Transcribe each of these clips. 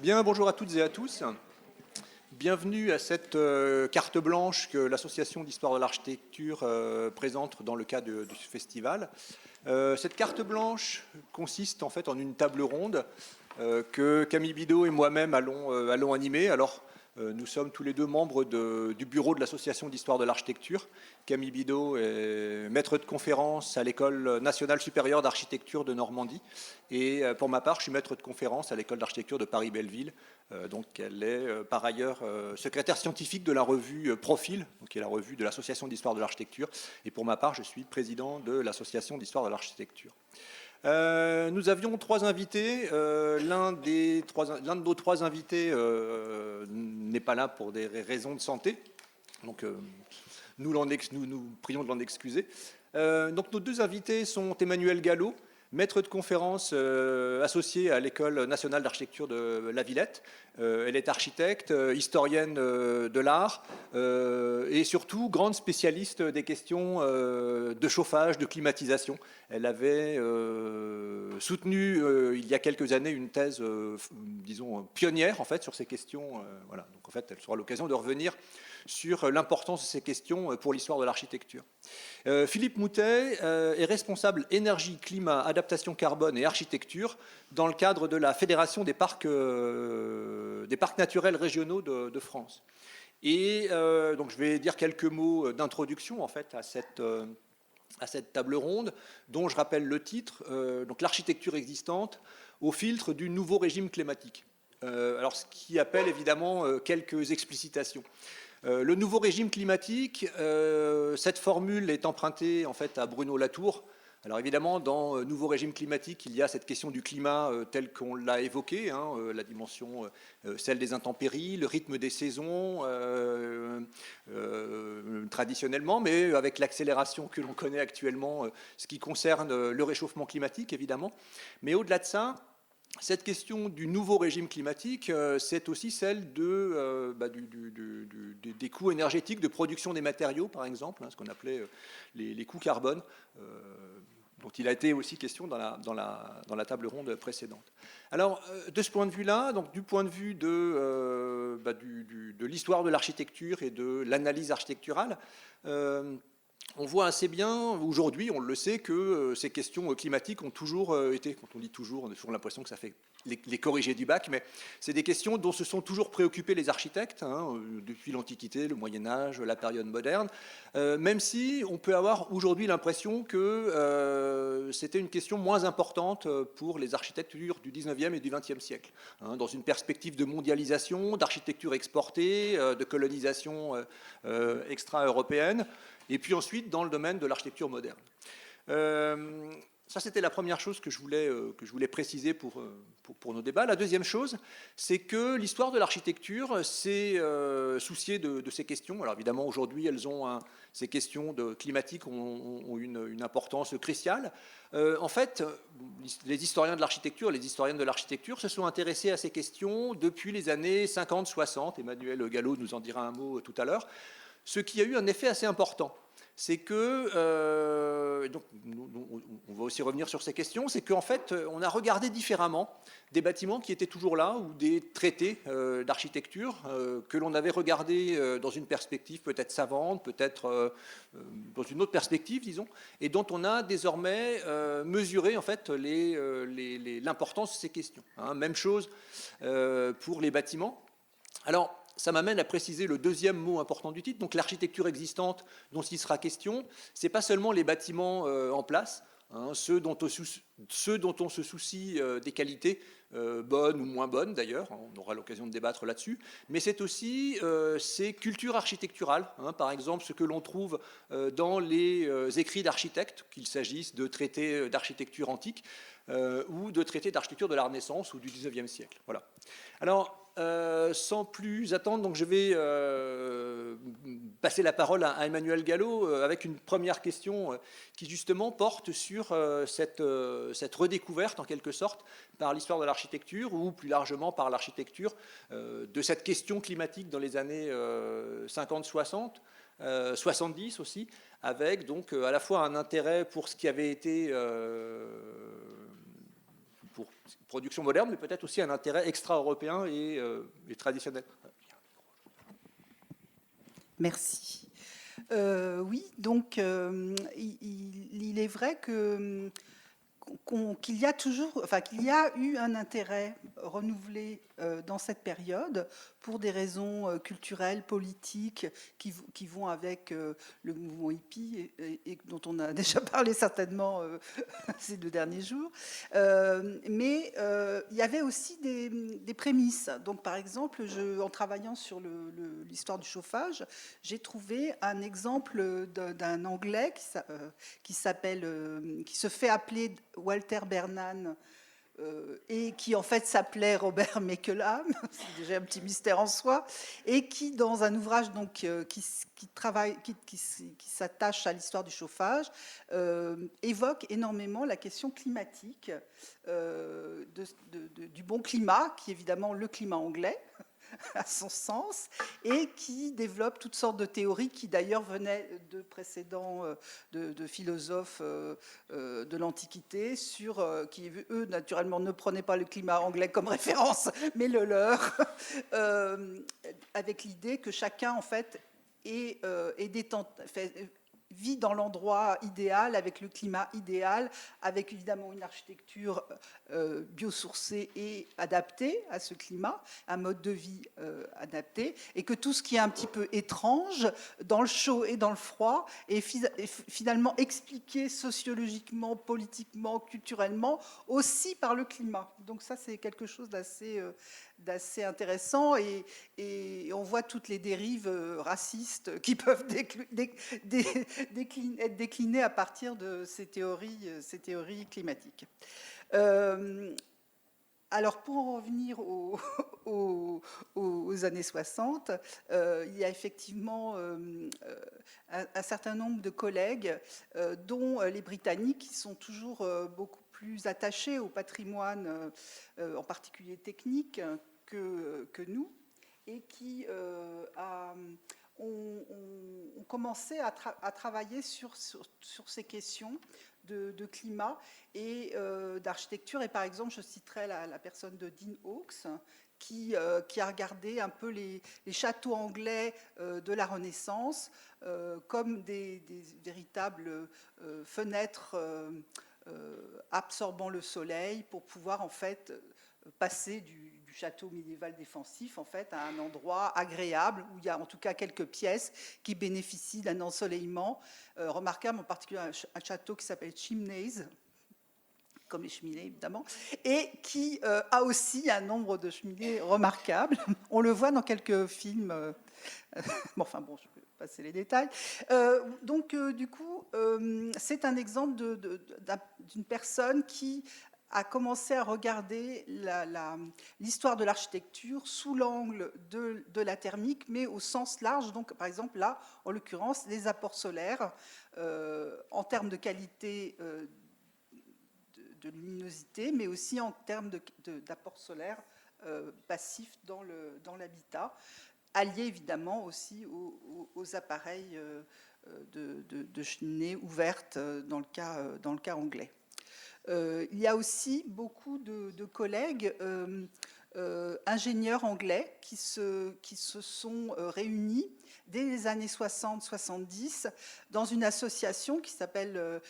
Bien, bonjour à toutes et à tous. Bienvenue à cette carte blanche que l'Association d'histoire de l'architecture présente dans le cadre de ce festival. Cette carte blanche consiste en fait en une table ronde que Camille Bidot et moi-même allons animer. Alors, nous sommes tous les deux membres du bureau de l'Association d'histoire de l'architecture. Camille Bidot est maître de conférence à l'École nationale supérieure d'architecture de Normandie. Et pour ma part, je suis maître de conférence à l'École d'architecture de Paris-Belleville. Donc elle est par ailleurs secrétaire scientifique de la revue Profil, qui est la revue de l'Association d'histoire de l'architecture. Et pour ma part, je suis président de l'Association d'histoire de l'architecture. Nous avions trois invités. L'un de nos trois invités n'est pas là pour des raisons de santé. Donc nous prions de l'en excuser. Donc nos deux invités sont Emmanuelle Gallo, maître de conférence associée à l'École nationale d'architecture de La Villette. Elle est architecte, historienne de l'art et surtout grande spécialiste des questions de chauffage, de climatisation. Elle avait soutenu il y a quelques années une thèse, disons, pionnière en fait, sur ces questions. Voilà. Donc en fait, elle sera l'occasion de revenir sur l'importance de ces questions pour l'histoire de l'architecture. Philippe Moutet est responsable énergie, climat, adaptation carbone et architecture dans le cadre de la Fédération des parcs naturels régionaux de France. Et donc je vais dire quelques mots d'introduction en fait à cette table ronde, dont je rappelle le titre, donc l'architecture existante au filtre du nouveau régime climatique. Alors ce qui appelle évidemment quelques explicitations. Le nouveau régime climatique, cette formule est empruntée en fait à Bruno Latour. Alors évidemment, dans nouveau régime climatique, il y a cette question du climat tel qu'on l'a évoqué, hein, la dimension, celle des intempéries, le rythme des saisons, traditionnellement, mais avec l'accélération que l'on connaît actuellement, ce qui concerne le réchauffement climatique, évidemment. Mais au-delà de ça, cette question du nouveau régime climatique, c'est aussi celle des coûts énergétiques de production des matériaux, par exemple, hein, ce qu'on appelait les coûts carbone, dont il a été aussi question dans la table ronde précédente. Alors, de ce point de vue-là, donc du point de vue de l'histoire de l'architecture et de l'analyse architecturale, on voit assez bien, aujourd'hui, on le sait, que ces questions climatiques ont toujours été, quand on dit toujours, on a toujours l'impression que ça fait les corrigés du bac, mais c'est des questions dont se sont toujours préoccupés les architectes, hein, depuis l'Antiquité, le Moyen-Âge, la période moderne, même si on peut avoir aujourd'hui l'impression que c'était une question moins importante pour les architectures du 19e et du 20e siècle, hein, dans une perspective de mondialisation, d'architecture exportée, de colonisation extra-européenne, et puis ensuite dans le domaine de l'architecture moderne. Ça, c'était la première chose que je voulais préciser pour nos débats. La deuxième chose, c'est que l'histoire de l'architecture s'est souciée de ces questions. Alors évidemment, aujourd'hui, ces questions climatiques ont une importance cruciale. En fait, les historiens de l'architecture, les historiennes de l'architecture se sont intéressés à ces questions depuis les années 50-60. Emmanuelle Gallo nous en dira un mot tout à l'heure. Ce qui a eu un effet assez important, c'est que, donc, on va aussi revenir sur ces questions, c'est qu'en fait, on a regardé différemment des bâtiments qui étaient toujours là ou des traités d'architecture que l'on avait regardés dans une perspective peut-être savante, peut-être dans une autre perspective, disons, et dont on a désormais mesuré en fait l'importance de ces questions. Hein. Même chose pour les bâtiments. Alors, ça m'amène à préciser le deuxième mot important du titre. Donc l'architecture existante dont il sera question, ce n'est pas seulement les bâtiments en place, hein, ceux dont on se soucie des qualités, bonnes ou moins bonnes d'ailleurs, on aura l'occasion de débattre là-dessus, mais c'est aussi ces cultures architecturales, hein, par exemple ce que l'on trouve dans les écrits d'architectes, qu'il s'agisse de traités d'architecture antique ou de traités d'architecture de la Renaissance ou du XIXe siècle. Voilà. Alors, sans plus attendre, donc je vais passer la parole à Emmanuelle Gallo avec une première question qui justement porte sur cette redécouverte en quelque sorte par l'histoire de l'architecture ou plus largement par l'architecture de cette question climatique dans les années 50-60, 70 aussi, avec donc à la fois un intérêt pour ce qui avait été pour production moderne, mais peut-être aussi un intérêt extra-européen et traditionnel. Merci. Oui, donc il est vrai que qu'il y a toujours, enfin qu'il y a eu un intérêt renouvelé dans cette période pour des raisons culturelles, politiques qui vont avec le mouvement hippie et dont on a déjà parlé certainement ces 2 derniers jours. Mais il y avait aussi des prémices. Donc par exemple, en travaillant sur l'histoire du chauffage, j'ai trouvé un exemple d'un Anglais qui se fait appeler Walter Bernan et qui en fait s'appelait Robert Meckelham, c'est déjà un petit mystère en soi, et qui dans un ouvrage donc qui s'attache à l'histoire du chauffage évoque énormément la question climatique, du bon climat, qui est évidemment le climat anglais à son sens, et qui développe toutes sortes de théories qui d'ailleurs venaient de précédents de philosophes de l'Antiquité, qui eux naturellement ne prenaient pas le climat anglais comme référence, mais le leur, avec l'idée que chacun en fait vit dans l'endroit idéal, avec le climat idéal, avec évidemment une architecture biosourcée et adaptée à ce climat, un mode de vie adapté, et que tout ce qui est un petit peu étrange, dans le chaud et dans le froid, est finalement expliqué sociologiquement, politiquement, culturellement, aussi par le climat. Donc ça, c'est quelque chose d'assez intéressant, et on voit toutes les dérives racistes qui peuvent être déclinées à partir de ces théories climatiques. Alors, pour en revenir aux années 60, il y a effectivement un certain nombre de collègues, dont les Britanniques, qui sont toujours beaucoup plus attachés au patrimoine, en particulier technique, que nous, et qui ont commencé à travailler sur ces questions de climat et d'architecture. Et par exemple, je citerai la personne de Dean Hawkes, qui a regardé un peu les châteaux anglais de la Renaissance comme des véritables fenêtres absorbant le soleil pour pouvoir en fait passer du château médiéval défensif en fait à un endroit agréable où il y a en tout cas quelques pièces qui bénéficient d'un ensoleillement remarquable, en particulier un château qui s'appelle Chimneys, comme les cheminées évidemment, et qui a aussi un nombre de cheminées remarquables. On le voit dans quelques films. Bon, enfin bon, je vais passer les détails. Donc du coup, c'est un exemple d'une personne qui a commencé à regarder l'histoire de l'architecture sous l'angle de la thermique, mais au sens large. Donc, par exemple, là, en l'occurrence, les apports solaires, en termes de qualité de luminosité, mais aussi en termes d'apport solaire passif dans l'habitat, allié évidemment aussi aux appareils de cheminée ouverte dans le cas anglais. Il y a aussi beaucoup de collègues ingénieurs anglais qui se sont réunis dès les années 60-70 dans une association qui s'appelle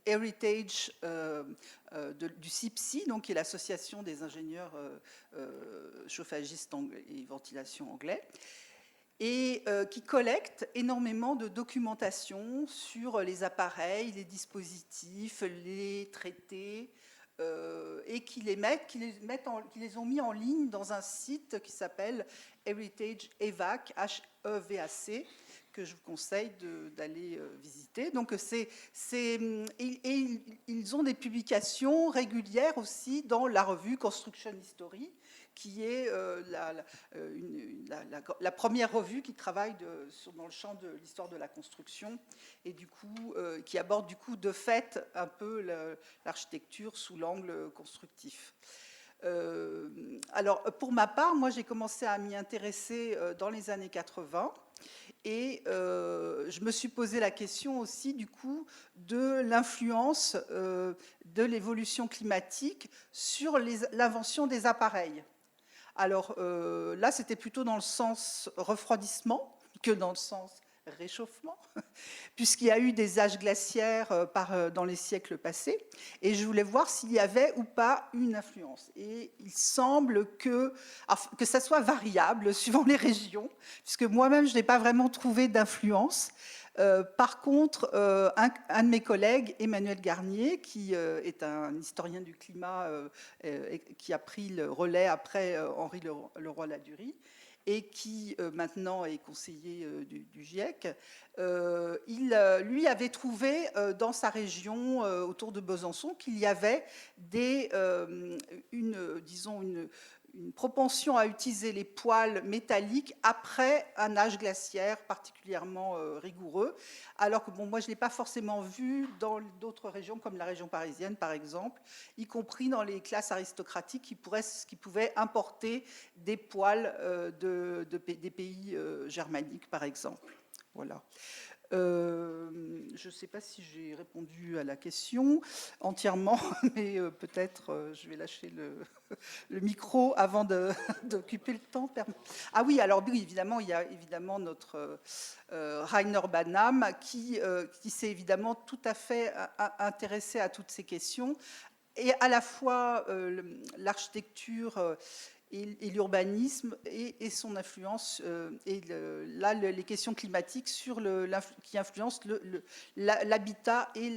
Heritage du CIPSI, donc qui est l'association des ingénieurs chauffagistes et ventilation anglais, et qui collecte énormément de documentation sur les appareils, les dispositifs, les traités, et qui les ont mis en ligne dans un site qui s'appelle Heritage EVAC, H-E-V-A-C, que je vous conseille d'aller visiter. Donc ils ont des publications régulières aussi dans la revue Construction History, qui est la première revue qui travaille dans le champ de l'histoire de la construction, et du coup qui aborde du coup de fait un peu l'architecture sous l'angle constructif. Alors, pour ma part, moi, j'ai commencé à m'y intéresser dans les années 80. Et je me suis posé la question aussi, du coup, de l'influence de l'évolution climatique sur l'invention des appareils. Alors là, c'était plutôt dans le sens refroidissement que dans le sens réchauffement, puisqu'il y a eu des âges glaciaires dans les siècles passés, et je voulais voir s'il y avait ou pas une influence. Et il semble que ça soit variable suivant les régions, puisque moi-même, je n'ai pas vraiment trouvé d'influence. Par contre, un de mes collègues, Emmanuel Garnier, qui est un historien du climat qui a pris le relais après Henri Leroy-Ladurie, et qui maintenant est conseiller du GIEC, lui avait trouvé dans sa région, autour de Besançon, qu'il y avait une propension à utiliser les poêles métalliques après un âge glaciaire particulièrement rigoureux, alors que bon, moi je ne l'ai pas forcément vu dans d'autres régions comme la région parisienne par exemple, y compris dans les classes aristocratiques qui pouvaient importer des poêles des pays germaniques par exemple. Voilà. Je ne sais pas si j'ai répondu à la question entièrement, mais peut-être je vais lâcher le micro avant d'occuper le temps. Ah oui, alors oui, évidemment, il y a évidemment notre Rainer Banham qui s'est évidemment tout à fait intéressé à toutes ces questions, et à la fois l'architecture et l'urbanisme et son influence, et les questions climatiques qui influencent l'habitat et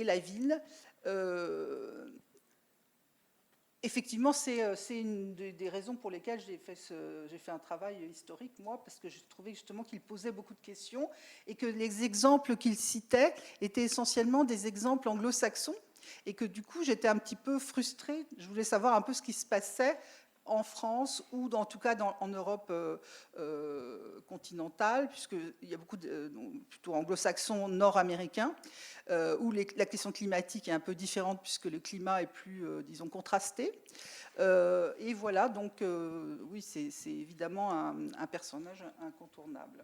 la ville. Effectivement, c'est une des raisons pour lesquelles j'ai fait un travail historique, moi, parce que je trouvais justement qu'il posait beaucoup de questions et que les exemples qu'il citait étaient essentiellement des exemples anglo-saxons, et que du coup j'étais un petit peu frustrée. Je voulais savoir un peu ce qui se passait en France, ou en tout cas en Europe continentale, puisqu'il y a beaucoup plutôt anglo-saxons, nord-américains, où la question climatique est un peu différente, puisque le climat est plus, disons, contrasté. Et voilà, donc oui, c'est évidemment un personnage incontournable.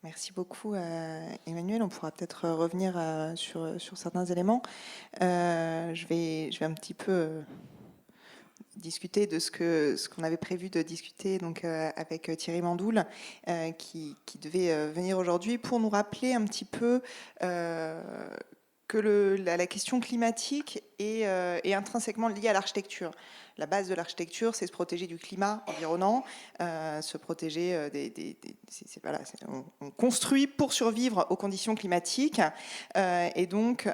Merci beaucoup, Emmanuel. On pourra peut-être revenir sur certains éléments. Je vais un petit peu discuter de ce qu'on avait prévu de discuter donc, avec Thierry Mandoul, qui devait venir aujourd'hui pour nous rappeler un petit peu que la question climatique est intrinsèquement liée à l'architecture. La base de l'architecture, c'est se protéger du climat environnant, se protéger on construit pour survivre aux conditions climatiques et donc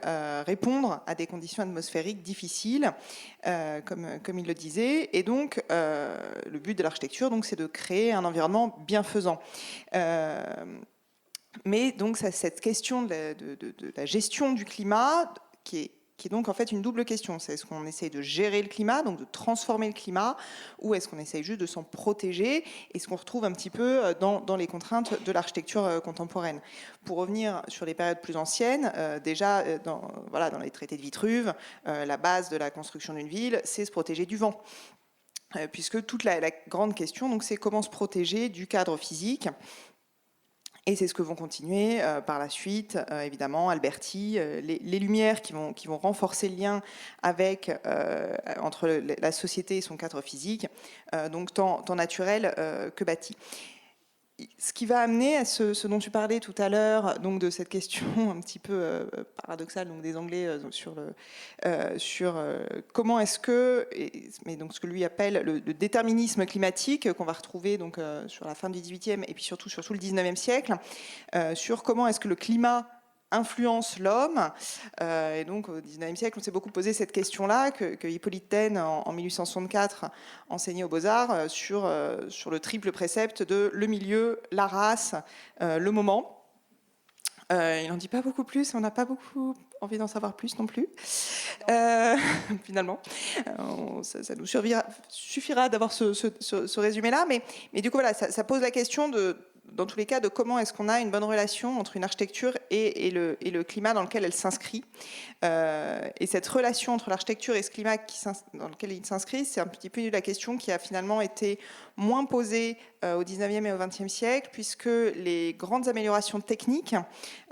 répondre à des conditions atmosphériques difficiles, comme il le disait. Et donc, le but de l'architecture, donc, c'est de créer un environnement bienfaisant. Mais donc, cette question de la gestion du climat, qui est donc en fait une double question. C'est est-ce qu'on essaye de gérer le climat, donc de transformer le climat, ou est-ce qu'on essaye juste de s'en protéger, et ce qu'on retrouve un petit peu dans les contraintes de l'architecture contemporaine. Pour revenir sur les périodes plus anciennes, déjà dans les traités de Vitruve, la base de la construction d'une ville, c'est se protéger du vent. Puisque toute la grande question, donc, c'est comment se protéger du cadre physique. Et c'est ce que vont continuer par la suite, évidemment, Alberti, les Lumières qui vont renforcer le lien entre la société et son cadre physique, donc tant naturel que bâti. Ce qui va amener à ce dont tu parlais tout à l'heure, donc de cette question un petit peu paradoxale, donc des Anglais sur comment est-ce que, mais donc ce que lui appelle le déterminisme climatique, qu'on va retrouver donc sur la fin du XVIIIe et puis surtout le XIXe siècle, sur comment est-ce que le climat influence l'homme. Et donc au XIXe siècle, on s'est beaucoup posé cette question-là, que Hippolyte Taine, en 1864, enseignait aux Beaux-Arts sur le triple précepte de le milieu, la race, le moment. Il n'en dit pas beaucoup plus, on n'a pas beaucoup envie d'en savoir plus non plus. Finalement, ça nous suffira d'avoir ce résumé-là. Mais du coup, voilà, ça pose la question de dans tous les cas, de comment est-ce qu'on a une bonne relation entre une architecture et le climat dans lequel elle s'inscrit. Et cette relation entre l'architecture et ce climat dans lequel il s'inscrit, c'est un petit peu la question qui a finalement été moins posée au 19e et au 20e siècle, puisque les grandes améliorations techniques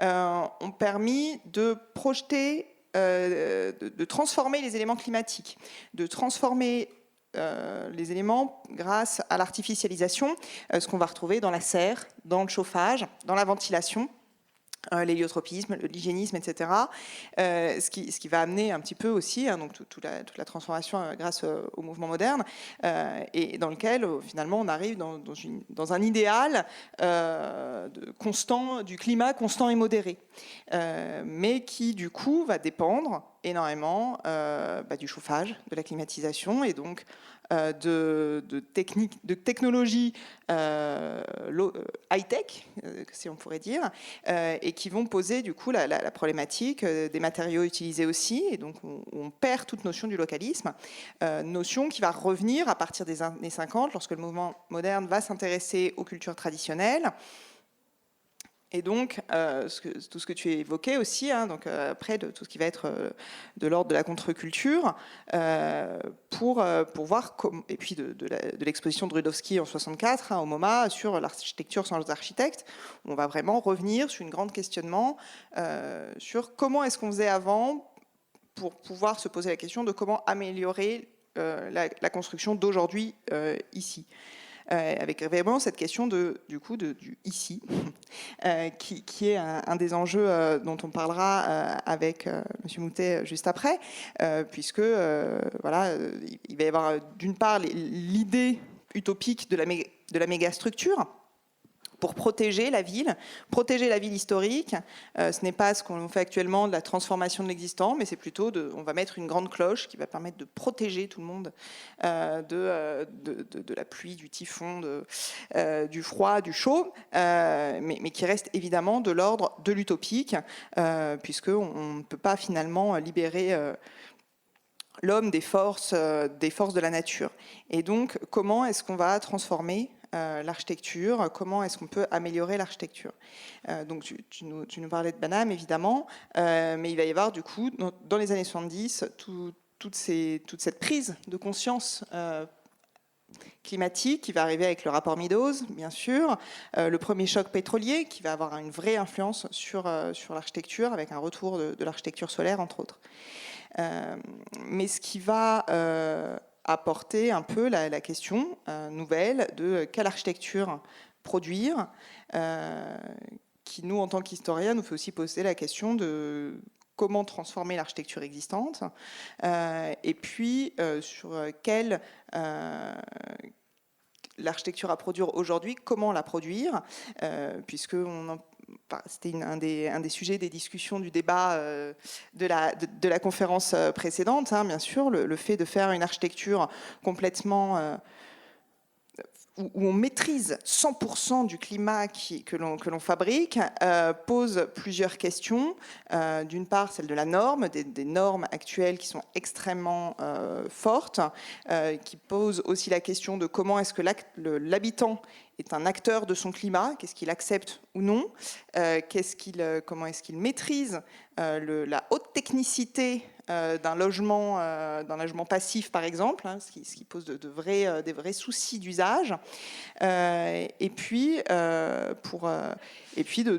ont permis de projeter, de transformer les éléments climatiques, de transformer les éléments grâce à l'artificialisation, ce qu'on va retrouver dans la serre, dans le chauffage, dans la ventilation, l'héliotropisme, l'hygiénisme, etc. Ce qui va amener un petit peu aussi donc toute la transformation grâce au mouvement moderne, et dans lequel finalement on arrive dans un idéal constant, du climat constant et modéré, mais qui du coup va dépendre énormément du chauffage, de la climatisation, et donc de technologies high-tech, si on pourrait dire, et qui vont poser du coup la problématique des matériaux utilisés aussi, et donc on perd toute notion du localisme, notion qui va revenir à partir des années 50, lorsque le mouvement moderne va s'intéresser aux cultures traditionnelles. Et donc, tout ce que tu évoquais aussi, donc après de tout ce qui va être de l'ordre de la contre-culture, pour voir, et puis de l'exposition de Rudowski en 64, au MoMA, sur l'architecture sans architectes, on va vraiment revenir sur une grande questionnement sur comment est-ce qu'on faisait avant pour pouvoir se poser la question de comment améliorer la construction d'aujourd'hui ici. Avec vraiment cette question du ici, qui est un des enjeux dont on parlera avec M. Moutet juste après, puisque voilà, il va y avoir d'une part l'idée utopique de la mégastructure, pour protéger la ville historique. Ce n'est pas ce qu'on fait actuellement de la transformation de l'existant, mais c'est plutôt on va mettre une grande cloche qui va permettre de protéger tout le monde de la pluie, du typhon, du froid, du chaud, mais qui reste évidemment de l'ordre de l'utopique, puisqu'on ne peut pas finalement libérer l'homme des forces de la nature. Et donc, comment est-ce qu'on va transformer l'architecture, comment est-ce qu'on peut améliorer l'architecture. Donc tu nous parlais de Banham, évidemment, mais il va y avoir du coup, dans les années 70, toute cette prise de conscience climatique qui va arriver avec le rapport Meadows, bien sûr, le premier choc pétrolier qui va avoir une vraie influence sur l'architecture, avec un retour de l'architecture solaire, entre autres. Mais ce qui va apporter un peu la question nouvelle de quelle architecture produire, qui nous, en tant qu'historiens, nous fait aussi poser la question de comment transformer l'architecture existante, et puis sur quelle l'architecture à produire aujourd'hui, comment la produire, puisque c'était un des sujets des discussions du débat de la conférence précédente, bien sûr, le fait de faire une architecture complètement où on maîtrise 100% du climat que l'on fabrique, pose plusieurs questions. D'une part, celle de la norme, des normes actuelles qui sont extrêmement fortes, qui posent aussi la question de comment est-ce que l'habitant est un acteur de son climat, qu'est-ce qu'il accepte ou non, comment est-ce qu'il maîtrise la haute technicité d'un logement passif, par exemple, ce qui pose des vrais soucis d'usage, et puis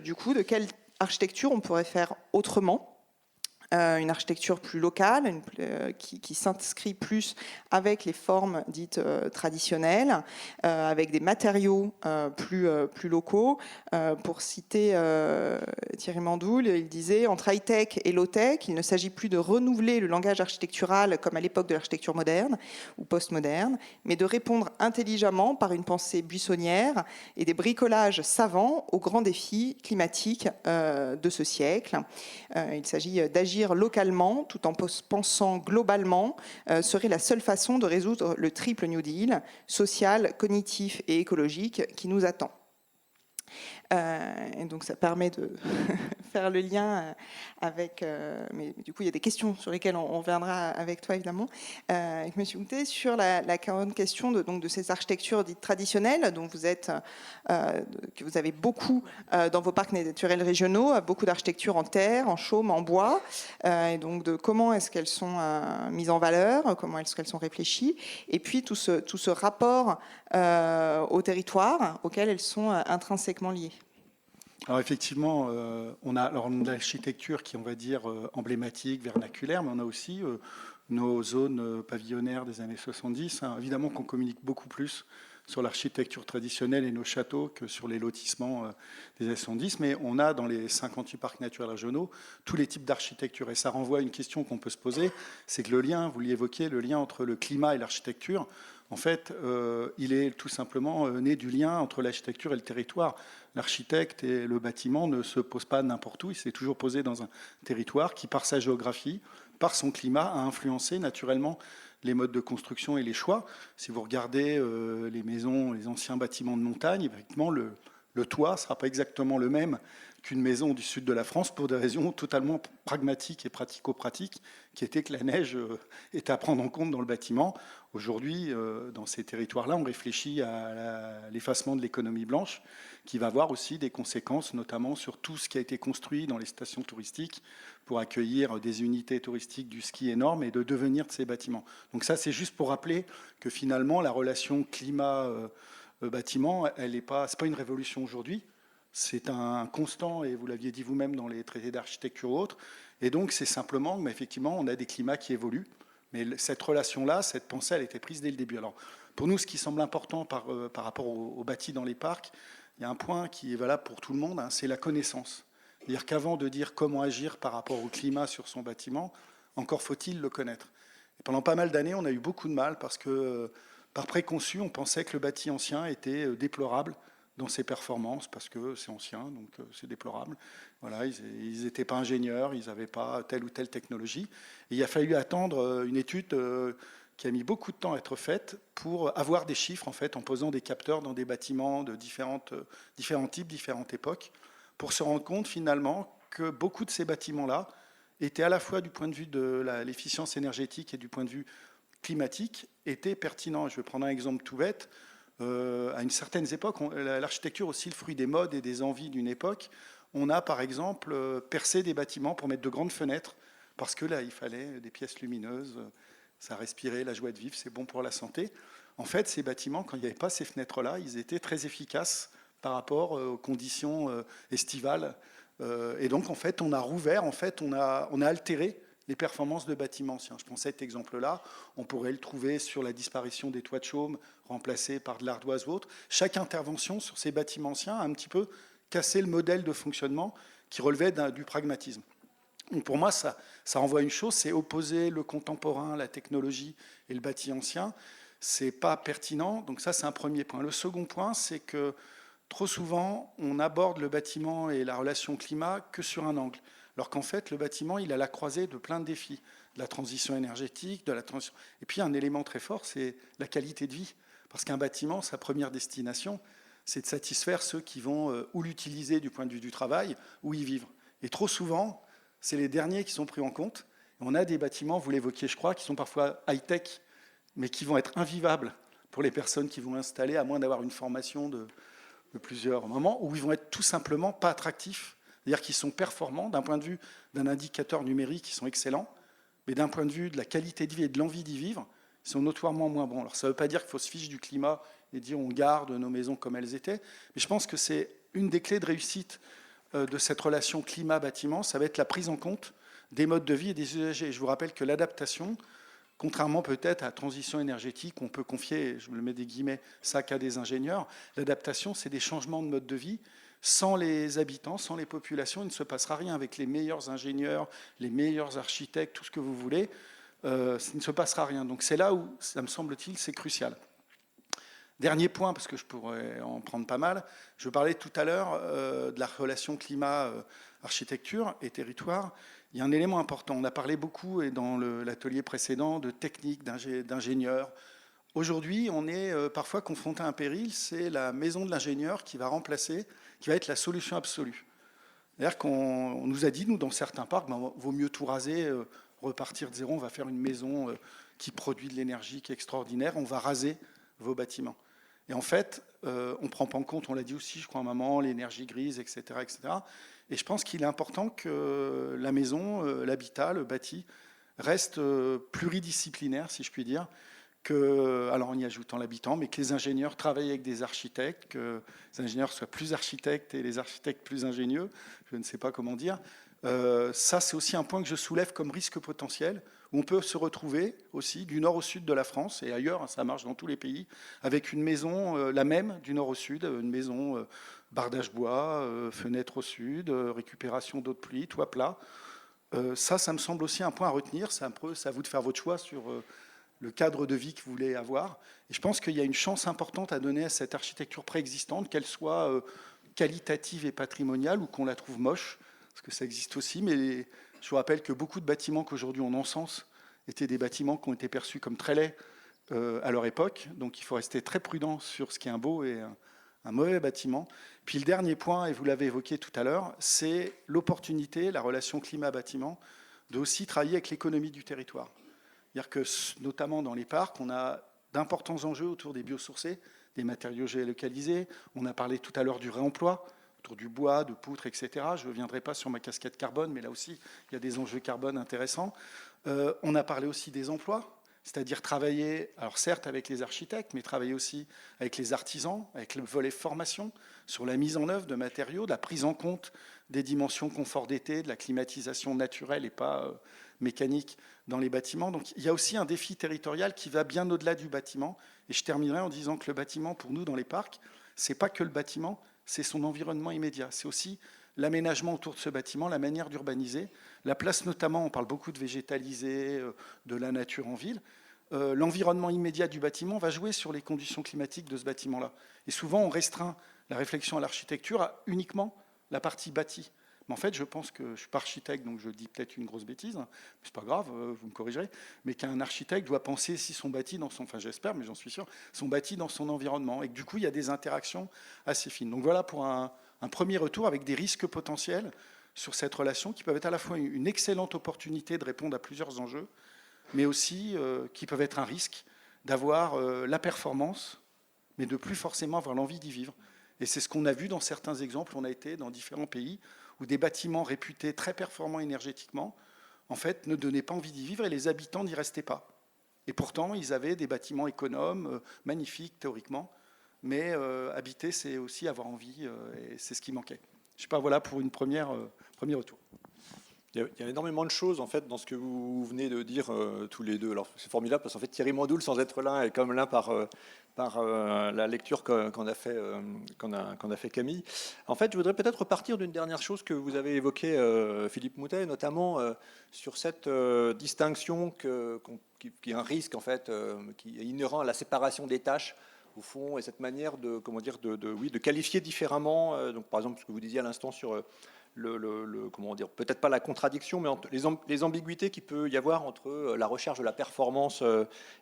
du coup, de quelle architecture on pourrait faire autrement, une architecture plus locale, qui s'inscrit plus avec les formes dites traditionnelles, avec des matériaux plus locaux. Pour citer Thierry Mandoul, il disait « Entre high-tech et low-tech, il ne s'agit plus de renouveler le langage architectural comme à l'époque de l'architecture moderne ou post-moderne, mais de répondre intelligemment par une pensée buissonnière et des bricolages savants aux grands défis climatiques de ce siècle. Il s'agit d'agir localement tout en pensant globalement serait la seule façon de résoudre le triple New Deal, social, cognitif et écologique qui nous attend. » Et donc ça permet de faire le lien avec, mais du coup il y a des questions sur lesquelles on reviendra avec toi évidemment, avec Monsieur Houtet, sur la grande question donc de ces architectures dites traditionnelles dont que vous avez beaucoup dans vos parcs naturels régionaux, beaucoup d'architectures en terre, en chaume, en bois, et donc de comment est-ce qu'elles sont mises en valeur, comment est-ce qu'elles sont réfléchies, et puis tout ce rapport au territoire auquel elles sont intrinsèquement liées. Alors effectivement, on a alors une architecture qui est, on va dire, emblématique, vernaculaire, mais on a aussi nos zones pavillonnaires des années 70. Hein. Évidemment qu'on communique beaucoup plus sur l'architecture traditionnelle et nos châteaux que sur les lotissements des années 70, mais on a dans les 58 parcs naturels régionaux tous les types d'architecture. Et ça renvoie à une question qu'on peut se poser, c'est que le lien, vous l'évoquiez, le lien entre le climat et l'architecture, en fait, il est tout simplement né du lien entre l'architecture et le territoire. L'architecte et le bâtiment ne se posent pas n'importe où, il s'est toujours posé dans un territoire qui, par sa géographie, par son climat, a influencé naturellement les modes de construction et les choix. Si vous regardez les maisons, les anciens bâtiments de montagne, effectivement, le toit ne sera pas exactement le même qu'une maison du sud de la France pour des raisons totalement pragmatiques et pratico-pratiques, qui étaient que la neige est à prendre en compte dans le bâtiment. Aujourd'hui, dans ces territoires-là, on réfléchit à l'effacement de l'économie blanche, qui va avoir aussi des conséquences, notamment sur tout ce qui a été construit dans les stations touristiques pour accueillir des unités touristiques du ski énorme et de devenir de ces bâtiments. Donc ça, c'est juste pour rappeler que finalement, la relation climat-bâtiment, elle n'est pas, c'est pas une révolution aujourd'hui. C'est un constant, et vous l'aviez dit vous-même dans les traités d'architecture ou autres. Et donc, c'est simplement, mais effectivement, on a des climats qui évoluent. Mais cette relation-là, cette pensée, elle était prise dès le début. Alors, pour nous, ce qui semble important par rapport au bâti dans les parcs, il y a un point qui est valable pour tout le monde, hein, c'est la connaissance. C'est-à-dire qu'avant de dire comment agir par rapport au climat sur son bâtiment, encore faut-il le connaître. Et pendant pas mal d'années, on a eu beaucoup de mal parce que, par préconçu, on pensait que le bâti ancien était déplorable dans ses performances, parce que c'est ancien, donc c'est déplorable. Voilà, ils n'étaient pas ingénieurs, ils n'avaient pas telle ou telle technologie. Et il a fallu attendre une étude qui a mis beaucoup de temps à être faite pour avoir des chiffres, en fait, en posant des capteurs dans des bâtiments de différents types, différentes époques, pour se rendre compte finalement que beaucoup de ces bâtiments-là étaient à la fois du point de vue de l'efficience énergétique et du point de vue climatique, étaient pertinents. Je vais prendre un exemple tout bête. À une certaine époque, l'architecture aussi le fruit des modes et des envies d'une époque. On a par exemple percé des bâtiments pour mettre de grandes fenêtres, parce que là, il fallait des pièces lumineuses, ça respirait, la joie de vivre, c'est bon pour la santé. En fait, ces bâtiments, quand il n'y avait pas ces fenêtres-là, ils étaient très efficaces par rapport aux conditions estivales. Et donc, en fait, on a rouvert, en fait, on a altéré les performances de bâtiments anciens. Je prends cet exemple-là, on pourrait le trouver sur la disparition des toits de chaume remplacés par de l'ardoise ou autre. Chaque intervention sur ces bâtiments anciens a un petit peu cassé le modèle de fonctionnement qui relevait du pragmatisme. Donc pour moi, ça renvoie à une chose, c'est opposer le contemporain, la technologie et le bâti ancien. C'est pas pertinent, donc ça c'est un premier point. Le second point, c'est que trop souvent, on aborde le bâtiment et la relation climat que sur un angle. Alors qu'en fait, le bâtiment, il a la croisée de plein de défis, de la transition énergétique, de la transition... Et puis, un élément très fort, c'est la qualité de vie. Parce qu'un bâtiment, sa première destination, c'est de satisfaire ceux qui vont ou l'utiliser du point de vue du travail, ou y vivre. Et trop souvent, c'est les derniers qui sont pris en compte. On a des bâtiments, vous l'évoquiez, je crois, qui sont parfois high-tech, mais qui vont être invivables pour les personnes qui vont l'installer, à moins d'avoir une formation de plusieurs moments, où ils vont être tout simplement pas attractifs. C'est-à-dire qu'ils sont performants d'un point de vue d'un indicateur numérique, ils sont excellents, mais d'un point de vue de la qualité de vie et de l'envie d'y vivre, ils sont notoirement moins bons. Alors ça ne veut pas dire qu'il faut se fiche du climat et dire on garde nos maisons comme elles étaient, mais je pense que c'est une des clés de réussite de cette relation climat-bâtiment, ça va être la prise en compte des modes de vie et des usagers. Je vous rappelle que l'adaptation, contrairement peut-être à la transition énergétique, on peut confier, je me le mets des guillemets, ça qu'à des ingénieurs, l'adaptation, c'est des changements de mode de vie. Sans les habitants, sans les populations, il ne se passera rien. Avec les meilleurs ingénieurs, les meilleurs architectes, tout ce que vous voulez, il ne se passera rien. Donc c'est là où, ça me semble-t-il, c'est crucial. Dernier point, parce que je pourrais en prendre pas mal, je parlais tout à l'heure de la relation climat-architecture et territoire. Il y a un élément important. On a parlé beaucoup, et dans l'atelier précédent, de techniques, d'ingénieurs. Aujourd'hui, on est parfois confronté à un péril, c'est la maison de l'ingénieur qui va remplacer, qui va être la solution absolue. C'est-à-dire qu'on nous a dit, nous, dans certains parcs, vaut mieux tout raser, repartir de zéro, on va faire une maison qui produit de l'énergie, qui est extraordinaire, on va raser vos bâtiments. Et en fait, on ne prend pas en compte, on l'a dit aussi, je crois, à un moment, l'énergie grise, etc., etc. Et je pense qu'il est important que la maison, l'habitat, le bâti, reste pluridisciplinaire, si je puis dire, alors en y ajoutant l'habitant, mais que les ingénieurs travaillent avec des architectes, que les ingénieurs soient plus architectes et les architectes plus ingénieux, je ne sais pas comment dire. Ça, c'est aussi un point que je soulève comme risque potentiel, où on peut se retrouver aussi du nord au sud de la France, et ailleurs, ça marche dans tous les pays, avec une maison, la même, du nord au sud, une maison bardage bois, fenêtre au sud, récupération d'eau de pluie, toit plat. Ça me semble aussi un point à retenir, c'est à vous de faire votre choix sur le cadre de vie que vous voulez avoir. Et je pense qu'il y a une chance importante à donner à cette architecture préexistante, qu'elle soit qualitative et patrimoniale, ou qu'on la trouve moche, parce que ça existe aussi, mais je vous rappelle que beaucoup de bâtiments qu'aujourd'hui on encense étaient des bâtiments qui ont été perçus comme très laids à leur époque, donc il faut rester très prudent sur ce qui est un beau et un mauvais bâtiment. Puis le dernier point, et vous l'avez évoqué tout à l'heure, c'est l'opportunité, la relation climat-bâtiment, de aussi travailler avec l'économie du territoire. C'est-à-dire que, notamment dans les parcs, on a d'importants enjeux autour des biosourcés, des matériaux géolocalisés. On a parlé tout à l'heure du réemploi, autour du bois, de poutres, etc. Je ne reviendrai pas sur ma casquette carbone, mais là aussi, il y a des enjeux carbone intéressants. On a parlé aussi des emplois, c'est-à-dire travailler, alors certes avec les architectes, mais travailler aussi avec les artisans, avec le volet formation, sur la mise en œuvre de matériaux, de la prise en compte des dimensions confort d'été, de la climatisation naturelle et pas mécanique dans les bâtiments. Donc il y a aussi un défi territorial qui va bien au-delà du bâtiment. Et je terminerai en disant que le bâtiment, pour nous, dans les parcs, c'est pas que le bâtiment, c'est son environnement immédiat. C'est aussi l'aménagement autour de ce bâtiment, la manière d'urbaniser, la place notamment, on parle beaucoup de végétaliser, de la nature en ville. L'environnement immédiat du bâtiment va jouer sur les conditions climatiques de ce bâtiment-là. Et souvent, on restreint la réflexion à l'architecture à uniquement la partie bâtie. Mais en fait, je pense que je ne suis pas architecte, donc je dis peut-être une grosse bêtise, mais ce n'est pas grave, vous me corrigerez, mais qu'un architecte doit penser si son bâti dans son, enfin j'espère, mais j'en suis sûr, son bâti dans son environnement, et que du coup, il y a des interactions assez fines. Donc voilà pour un premier retour avec des risques potentiels sur cette relation qui peuvent être à la fois une excellente opportunité de répondre à plusieurs enjeux, mais aussi qui peuvent être un risque d'avoir la performance, mais de plus forcément avoir l'envie d'y vivre. Et c'est ce qu'on a vu dans certains exemples, on a été dans différents pays, où des bâtiments réputés très performants énergétiquement, en fait, ne donnaient pas envie d'y vivre et les habitants n'y restaient pas. Et pourtant, ils avaient des bâtiments économes, magnifiques théoriquement, mais habiter, c'est aussi avoir envie, et c'est ce qui manquait. Je ne sais pas, voilà pour une premier retour. Il y a énormément de choses en fait dans ce que vous venez de dire tous les deux. Alors c'est formidable parce qu'en fait Thierry Mandoul, sans être l'un, est comme l'un par la lecture qu'en a fait Camille. En fait, je voudrais peut-être repartir d'une dernière chose que vous avez évoquée, Philippe Moutet, notamment sur cette distinction qui est un risque en fait, qui est inhérent à la séparation des tâches au fond, et cette manière de qualifier différemment. Donc par exemple ce que vous disiez à l'instant sur comment dire, peut-être pas la contradiction, mais les ambiguïtés qu'il peut y avoir entre la recherche de la performance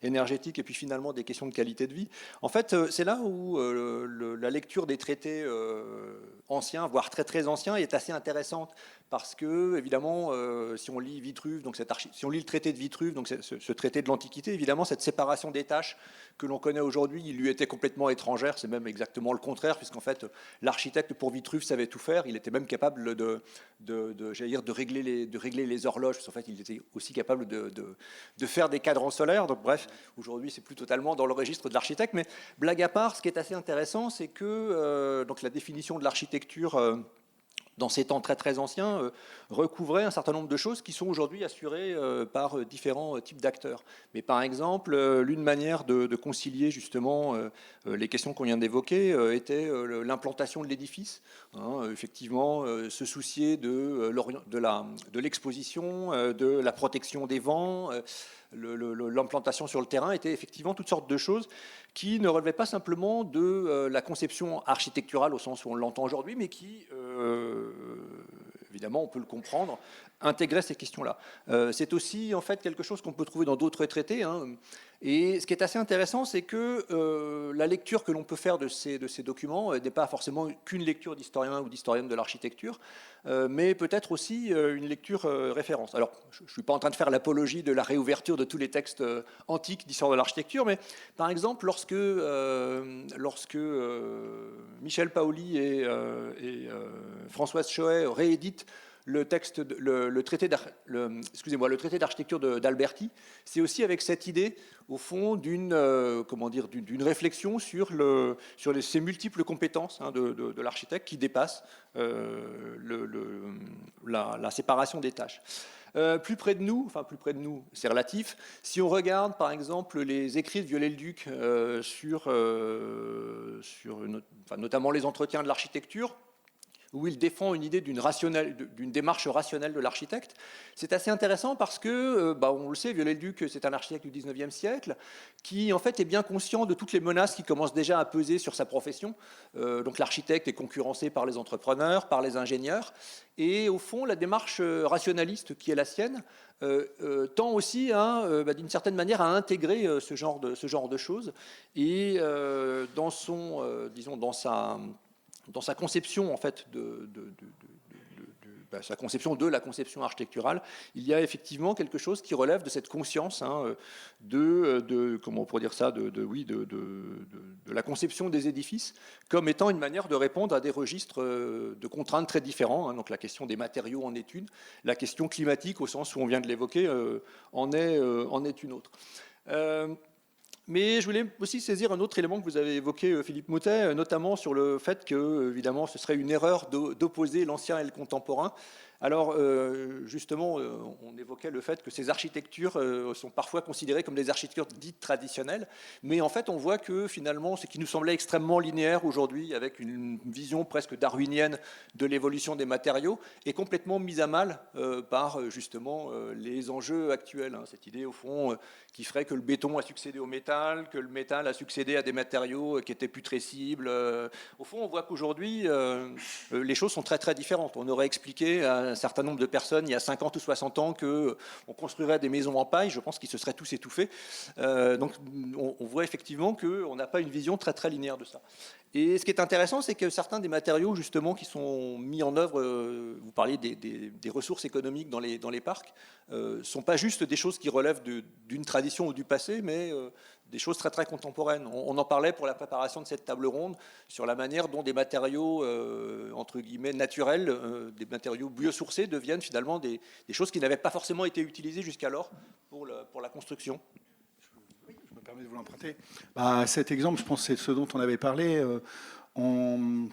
énergétique et puis finalement des questions de qualité de vie. En fait, c'est là où la lecture des traités anciens, voire très très anciens, est assez intéressante parce que évidemment, si on lit Vitruve, donc si on lit le traité de Vitruve, donc ce traité de l'Antiquité, évidemment, cette séparation des tâches que l'on connaît aujourd'hui, il lui était complètement étrangère. C'est même exactement le contraire, puisqu'en fait, l'architecte pour Vitruve savait tout faire. Il était même capable de régler les horloges, parce qu'en fait, il était aussi capable de faire des cadrans solaires. Donc bref, aujourd'hui, c'est plus totalement dans le registre de l'architecte. Mais blague à part, ce qui est assez intéressant, c'est que donc la définition de l'architecture dans ces temps très très anciens, recouvrait un certain nombre de choses qui sont aujourd'hui assurées par différents types d'acteurs. Mais par exemple, l'une manière de concilier justement les questions qu'on vient d'évoquer était l'implantation de l'édifice. Effectivement, se soucier de l'exposition, de la protection des vents, l'implantation sur le terrain était effectivement toutes sortes de choses qui ne relevaient pas simplement de la conception architecturale au sens où on l'entend aujourd'hui, mais qui, évidemment, on peut le comprendre, intégraient ces questions-là. C'est aussi en fait quelque chose qu'on peut trouver dans d'autres traités. Et ce qui est assez intéressant, c'est que la lecture que l'on peut faire de ces documents n'est pas forcément qu'une lecture d'historien ou d'historienne de l'architecture, mais peut-être aussi une lecture référence. Alors, je ne suis pas en train de faire l'apologie de la réouverture de tous les textes antiques d'histoire de l'architecture, mais par exemple, lorsque Michel Paoli et Françoise Choët rééditent le traité d'architecture d'Alberti, c'est aussi avec cette idée, au fond, d'une réflexion sur ces multiples compétences de l'architecte qui dépassent la séparation des tâches. Plus près de nous, c'est relatif. Si on regarde par exemple les écrits de Viollet-le-Duc notamment les entretiens de l'architecture, où il défend une idée d'une démarche rationnelle de l'architecte. C'est assez intéressant parce que, on le sait, Viollet-le-Duc, c'est un architecte du 19e siècle qui, en fait, est bien conscient de toutes les menaces qui commencent déjà à peser sur sa profession. Donc l'architecte est concurrencé par les entrepreneurs, par les ingénieurs. Et au fond, la démarche rationaliste qui est la sienne tend aussi, d'une certaine manière, à intégrer ce genre de choses. Et dans sa conception en fait sa conception de la conception architecturale, il y a effectivement quelque chose qui relève de cette conscience comment on pourrait dire ça, de la conception des édifices comme étant une manière de répondre à des registres de contraintes très différents. Donc la question des matériaux en est une, la question climatique au sens où on vient de l'évoquer en est une autre. Mais je voulais aussi saisir un autre élément que vous avez évoqué, Philippe Moutet, notamment sur le fait que, évidemment, ce serait une erreur d'opposer l'ancien et le contemporain. Alors, justement, on évoquait le fait que ces architectures sont parfois considérées comme des architectures dites traditionnelles, mais en fait, on voit que finalement, ce qui nous semblait extrêmement linéaire aujourd'hui, avec une vision presque darwinienne de l'évolution des matériaux, est complètement mise à mal par, justement, les enjeux actuels. Cette idée, au fond, qui ferait que le béton a succédé au métal, que le métal a succédé à des matériaux qui étaient putrescibles. Au fond, on voit qu'aujourd'hui, les choses sont très, très différentes. On aurait expliqué à un certain nombre de personnes il y a 50 ou 60 ans qu'on construirait des maisons en paille, je pense qu'ils se seraient tous étouffés. Donc on voit effectivement qu'on n'a pas une vision très très linéaire de ça. Et ce qui est intéressant, c'est que certains des matériaux justement qui sont mis en œuvre, vous parliez des ressources économiques dans les parcs, sont pas juste des choses qui relèvent d'une tradition ou du passé, mais des choses très très contemporaines. On en parlait pour la préparation de cette table ronde sur la manière dont des matériaux entre guillemets naturels, des matériaux biosourcés deviennent finalement des choses qui n'avaient pas forcément été utilisées jusqu'alors pour la construction. Je me permets de vous l'emprunter. Cet exemple, je pense que c'est ce dont on avait parlé.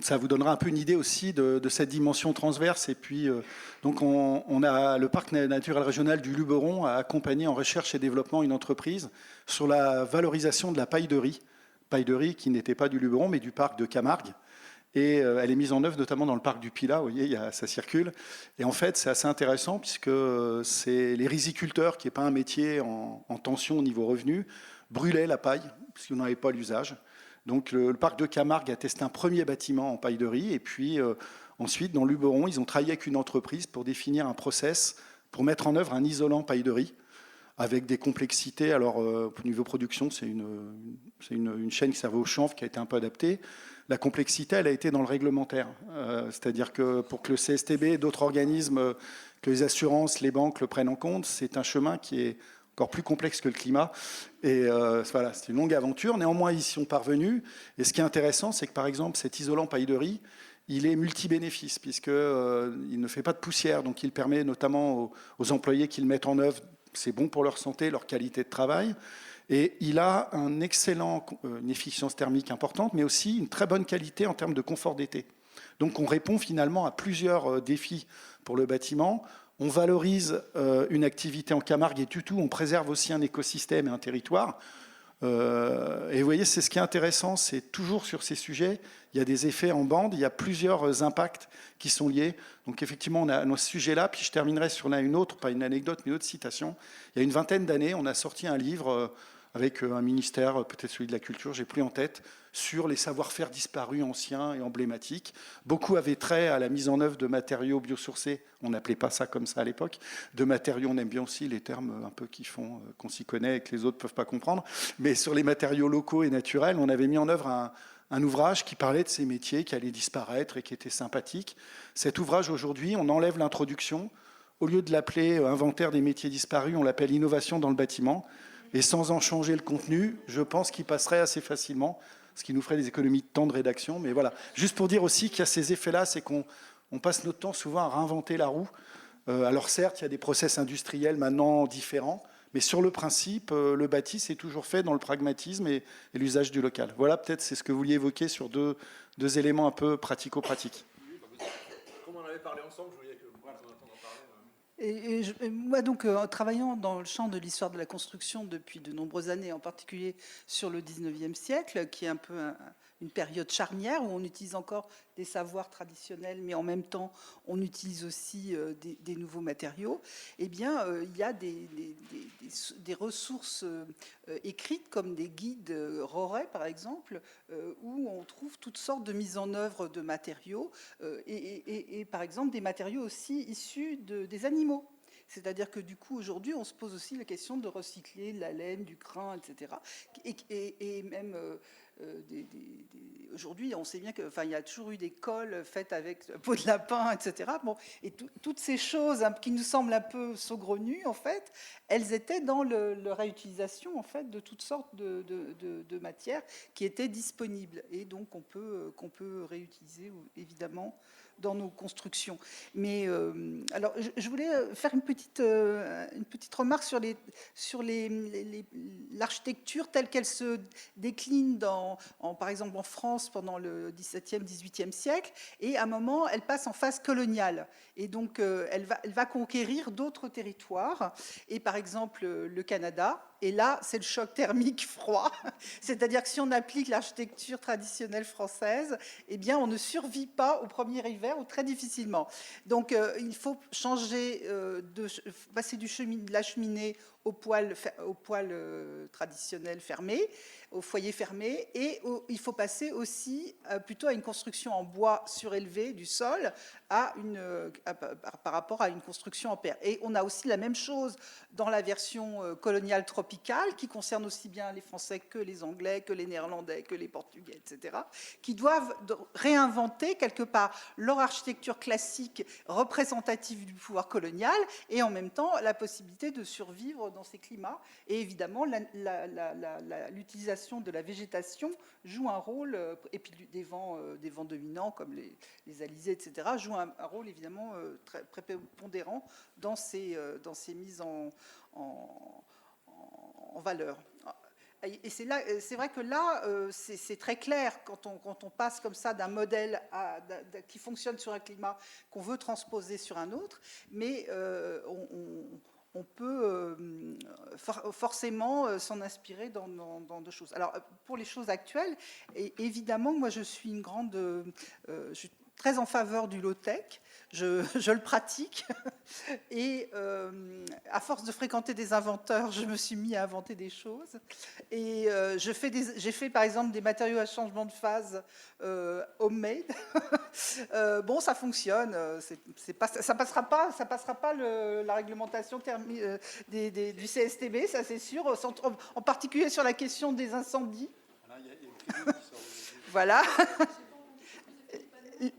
Ça vous donnera un peu une idée aussi de cette dimension transverse. Et puis, donc on a le parc naturel régional du Luberon a accompagné en recherche et développement une entreprise sur la valorisation de la paille de riz qui n'était pas du Luberon, mais du parc de Camargue. Et elle est mise en œuvre notamment dans le parc du Pilat, vous voyez, ça circule. Et en fait, c'est assez intéressant puisque c'est les riziculteurs, qui n'est pas un métier en tension au niveau revenu, brûlaient la paille, puisqu'ils n'en avaient pas l'usage. Donc le parc de Camargue a testé un premier bâtiment en paille de riz, et puis ensuite, dans le Luberon, ils ont travaillé avec une entreprise pour définir un process pour mettre en œuvre un isolant paille de riz, avec des complexités. Alors, au niveau production, c'est une chaîne qui servait au chanvre qui a été un peu adaptée. La complexité, elle a été dans le réglementaire. C'est-à-dire que pour que le CSTB et d'autres organismes, que les assurances, les banques le prennent en compte, c'est un chemin qui est encore plus complexe que le climat. Et voilà, c'est une longue aventure. Néanmoins, ils y sont parvenus. Et ce qui est intéressant, c'est que, par exemple, cet isolant paille de riz, il est multi-bénéfice, puisqu'il ne fait pas de poussière. Donc, il permet notamment aux employés qui le mettent en œuvre, c'est bon pour leur santé, leur qualité de travail. Et il a une efficience thermique importante, mais aussi une très bonne qualité en termes de confort d'été. Donc on répond finalement à plusieurs défis pour le bâtiment. On valorise une activité en Camargue et Tutou, on préserve aussi un écosystème et un territoire. Et vous voyez, c'est ce qui est intéressant, c'est toujours sur ces sujets, il y a des effets en bande, il y a plusieurs impacts qui sont liés. Donc effectivement, on a ce sujet-là, puis je terminerai sur une autre, pas une anecdote, mais une autre citation. Il y a une vingtaine d'années, on a sorti un livre avec un ministère, peut-être celui de la culture, j'ai plus en tête, sur les savoir-faire disparus anciens et emblématiques. Beaucoup avaient trait à la mise en œuvre de matériaux biosourcés, on n'appelait pas ça comme ça à l'époque, de matériaux, on aime bien aussi les termes un peu qui font qu'on s'y connaît et que les autres ne peuvent pas comprendre, mais sur les matériaux locaux et naturels, on avait mis en œuvre un ouvrage qui parlait de ces métiers qui allaient disparaître et qui était sympathique. Cet ouvrage, aujourd'hui, on enlève l'introduction. Au lieu de l'appeler Inventaire des métiers disparus, on l'appelle Innovation dans le bâtiment. Et sans en changer le contenu, je pense qu'il passerait assez facilement, ce qui nous ferait des économies de temps de rédaction. Mais voilà, juste pour dire aussi qu'il y a ces effets-là, c'est qu'on passe notre temps souvent à réinventer la roue. Alors certes, il y a des process industriels maintenant différents, mais sur le principe, le bâti, c'est toujours fait dans le pragmatisme et l'usage du local. Voilà, peut-être c'est ce que vous vouliez évoquer sur deux éléments un peu pratico-pratiques. Comme on en avait parlé ensemble, je voulais que vous en parler. Et moi, donc, travaillant dans le champ de l'histoire de la construction depuis de nombreuses années, en particulier sur le 19e siècle, qui est un peu une période charnière où on utilise encore des savoirs traditionnels, mais en même temps, on utilise aussi des nouveaux matériaux, eh bien, il y a des ressources écrites, comme des guides Roret, par exemple, où on trouve toutes sortes de mises en œuvre de matériaux, et par exemple, des matériaux aussi issus des animaux. C'est-à-dire que du coup, aujourd'hui, on se pose aussi la question de recycler la laine, du crin, etc. Et même aujourd'hui, on sait bien qu'il y a toujours eu des cols faites avec peau de lapin, etc. Bon, et toutes ces choses qui nous semblent un peu saugrenues, en fait, elles étaient dans la réutilisation, en fait, de toutes sortes de matières qui étaient disponibles et donc qu'on peut réutiliser, évidemment, dans nos constructions. Mais alors, je voulais faire une petite remarque sur l'architecture telle qu'elle se décline par exemple en France pendant le XVIIe, XVIIIe siècle, et à un moment, elle passe en phase coloniale. Et donc, elle va conquérir d'autres territoires, et par exemple le Canada. Et là, c'est le choc thermique froid. C'est-à-dire que si on applique l'architecture traditionnelle française, eh bien, on ne survit pas au premier hiver ou très difficilement. Donc, il faut changer, passer de la cheminée au poêle traditionnel fermé, au foyer fermé, et il faut passer aussi plutôt à une construction en bois surélevé du sol par rapport à une construction en pierre. Et on a aussi la même chose dans la version coloniale tropicale, qui concerne aussi bien les Français que les Anglais, que les Néerlandais, que les Portugais, etc., qui doivent réinventer quelque part leur architecture classique représentative du pouvoir colonial et en même temps la possibilité de survivre dans ces climats. Et évidemment, l'utilisation de la végétation joue un rôle, et puis des vents dominants comme les alizés, etc., joue un rôle évidemment très prépondérant dans ces mises en valeur. Et c'est vrai que là, c'est très clair quand on passe comme ça d'un modèle qui fonctionne sur un climat qu'on veut transposer sur un autre, mais on peut forcément s'en inspirer dans deux choses. Alors, pour les choses actuelles, évidemment, moi, je suis très en faveur du low-tech. Je le pratique et à force de fréquenter des inventeurs, je me suis mis à inventer des choses et j'ai fait par exemple des matériaux à changement de phase homemade. Bon, ça fonctionne, ça passera pas la réglementation du CSTB, ça c'est sûr, en particulier sur la question des incendies. Voilà.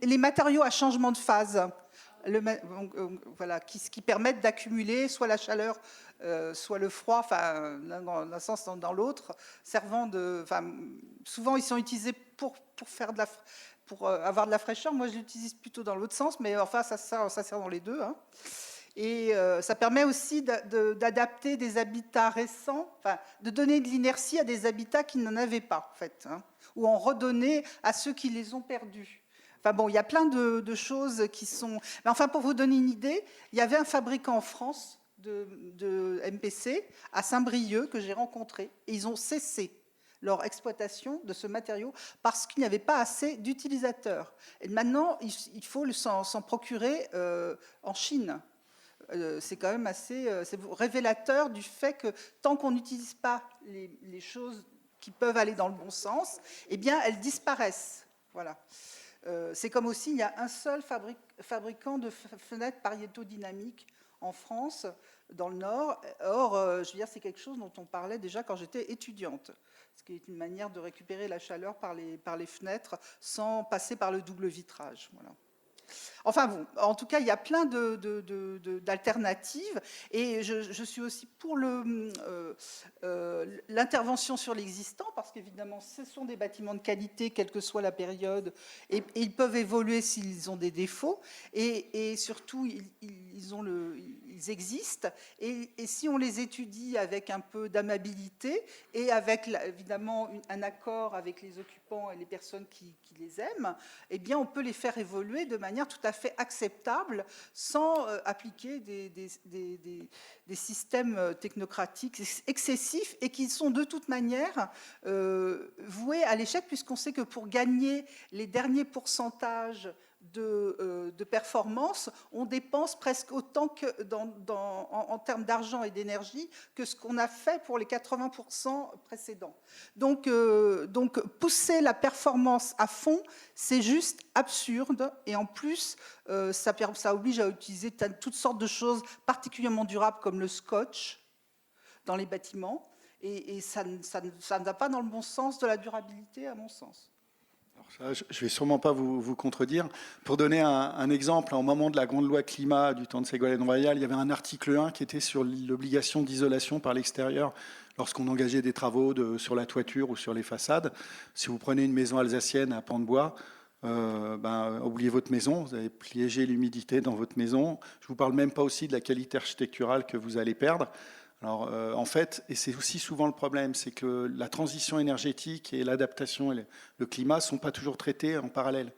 Les matériaux à changement de phase, voilà, qui permettent d'accumuler soit la chaleur, soit le froid, enfin, dans un sens dans l'autre, souvent ils sont utilisés pour avoir de la fraîcheur. Moi, je l'utilise plutôt dans l'autre sens, mais enfin, ça sert dans les deux. Hein. Et ça permet aussi d'adapter des habitats récents, enfin, de donner de l'inertie à des habitats qui n'en avaient pas, en fait, hein, ou en redonner à ceux qui les ont perdus. Enfin bon, il y a plein de choses qui sont... Mais enfin, pour vous donner une idée, il y avait un fabricant en France de MPC à Saint-Brieuc que j'ai rencontré, et ils ont cessé leur exploitation de ce matériau parce qu'il n'y avait pas assez d'utilisateurs. Et maintenant, il faut s'en procurer en Chine. C'est quand même assez révélateur du fait que tant qu'on n'utilise pas les choses qui peuvent aller dans le bon sens, eh bien, elles disparaissent. Voilà. C'est comme aussi, il y a un seul fabricant de fenêtres pariétodynamiques en France, dans le Nord. Or, je veux dire, c'est quelque chose dont on parlait déjà quand j'étais étudiante, ce qui est une manière de récupérer la chaleur par les fenêtres sans passer par le double vitrage. Voilà. Enfin bon, en tout cas, il y a plein d'alternatives et je suis aussi pour l'intervention sur l'existant parce qu'évidemment, ce sont des bâtiments de qualité, quelle que soit la période, et ils peuvent évoluer s'ils ont des défauts et surtout, ils existent et si on les étudie avec un peu d'amabilité et avec évidemment un accord avec les occupants et les personnes qui les aiment, eh bien, on peut les faire évoluer de manière tout à fait acceptable sans appliquer des systèmes technocratiques excessifs et qui sont de toute manière voués à l'échec puisqu'on sait que pour gagner les derniers pourcentages de performance, on dépense presque autant que en termes d'argent et d'énergie que ce qu'on a fait pour les 80% précédents. Donc, pousser la performance à fond, c'est juste absurde et en plus, ça oblige à utiliser toutes sortes de choses particulièrement durables comme le scotch dans les bâtiments et ça ne va pas dans le bon sens de la durabilité à mon sens. Alors ça, je ne vais sûrement pas vous contredire. Pour donner un exemple, au moment de la grande loi climat du temps de Ségolène Royal, il y avait un article 1 qui était sur l'obligation d'isolation par l'extérieur lorsqu'on engageait des travaux sur la toiture ou sur les façades. Si vous prenez une maison alsacienne à Pan-de-Bois, oubliez votre maison, vous allez piéger l'humidité dans votre maison. Je ne vous parle même pas aussi de la qualité architecturale que vous allez perdre. Alors, en fait, et c'est aussi souvent le problème, c'est que la transition énergétique et l'adaptation et le climat ne sont pas toujours traités en parallèle.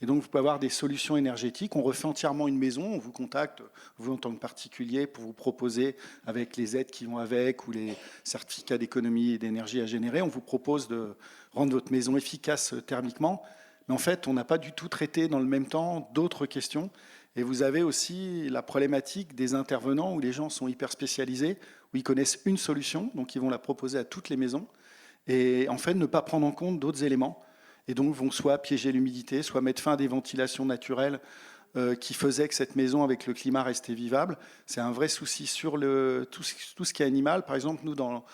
Et donc, vous pouvez avoir des solutions énergétiques. On refait entièrement une maison, on vous contacte, vous en tant que particulier, pour vous proposer, avec les aides qui vont avec ou les certificats d'économie et d'énergie à générer, on vous propose de rendre votre maison efficace thermiquement. Mais en fait, on n'a pas du tout traité dans le même temps d'autres questions. Et vous avez aussi la problématique des intervenants où les gens sont hyper spécialisés, où ils connaissent une solution, donc ils vont la proposer à toutes les maisons, et en fait ne pas prendre en compte d'autres éléments, et donc vont soit piéger l'humidité, soit mettre fin à des ventilations naturelles qui faisaient que cette maison avec le climat restait vivable. C'est un vrai souci sur tout ce qui est animal. Par exemple, nous, dans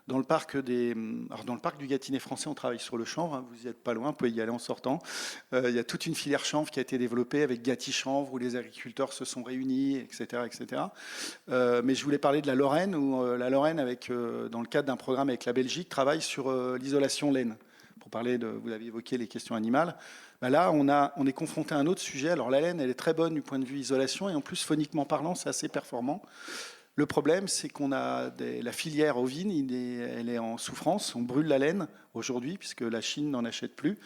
le parc du Gâtinais français, on travaille sur le chanvre. Hein, vous n'y êtes pas loin, vous pouvez y aller en sortant. Il y a toute une filière chanvre qui a été développée avec Gâti-Chanvre, où les agriculteurs se sont réunis, etc. etc. Mais je voulais parler de la Lorraine, où la Lorraine, dans le cadre d'un programme avec la Belgique, travaille sur l'isolation laine. Pour parler vous avez évoqué les questions animales. Là, on est confronté à un autre sujet. Alors la laine, elle est très bonne du point de vue isolation, et en plus, phoniquement parlant, c'est assez performant. Le problème, c'est qu'on a la filière ovine, elle est en souffrance. On brûle la laine aujourd'hui, puisque la Chine n'en achète plus.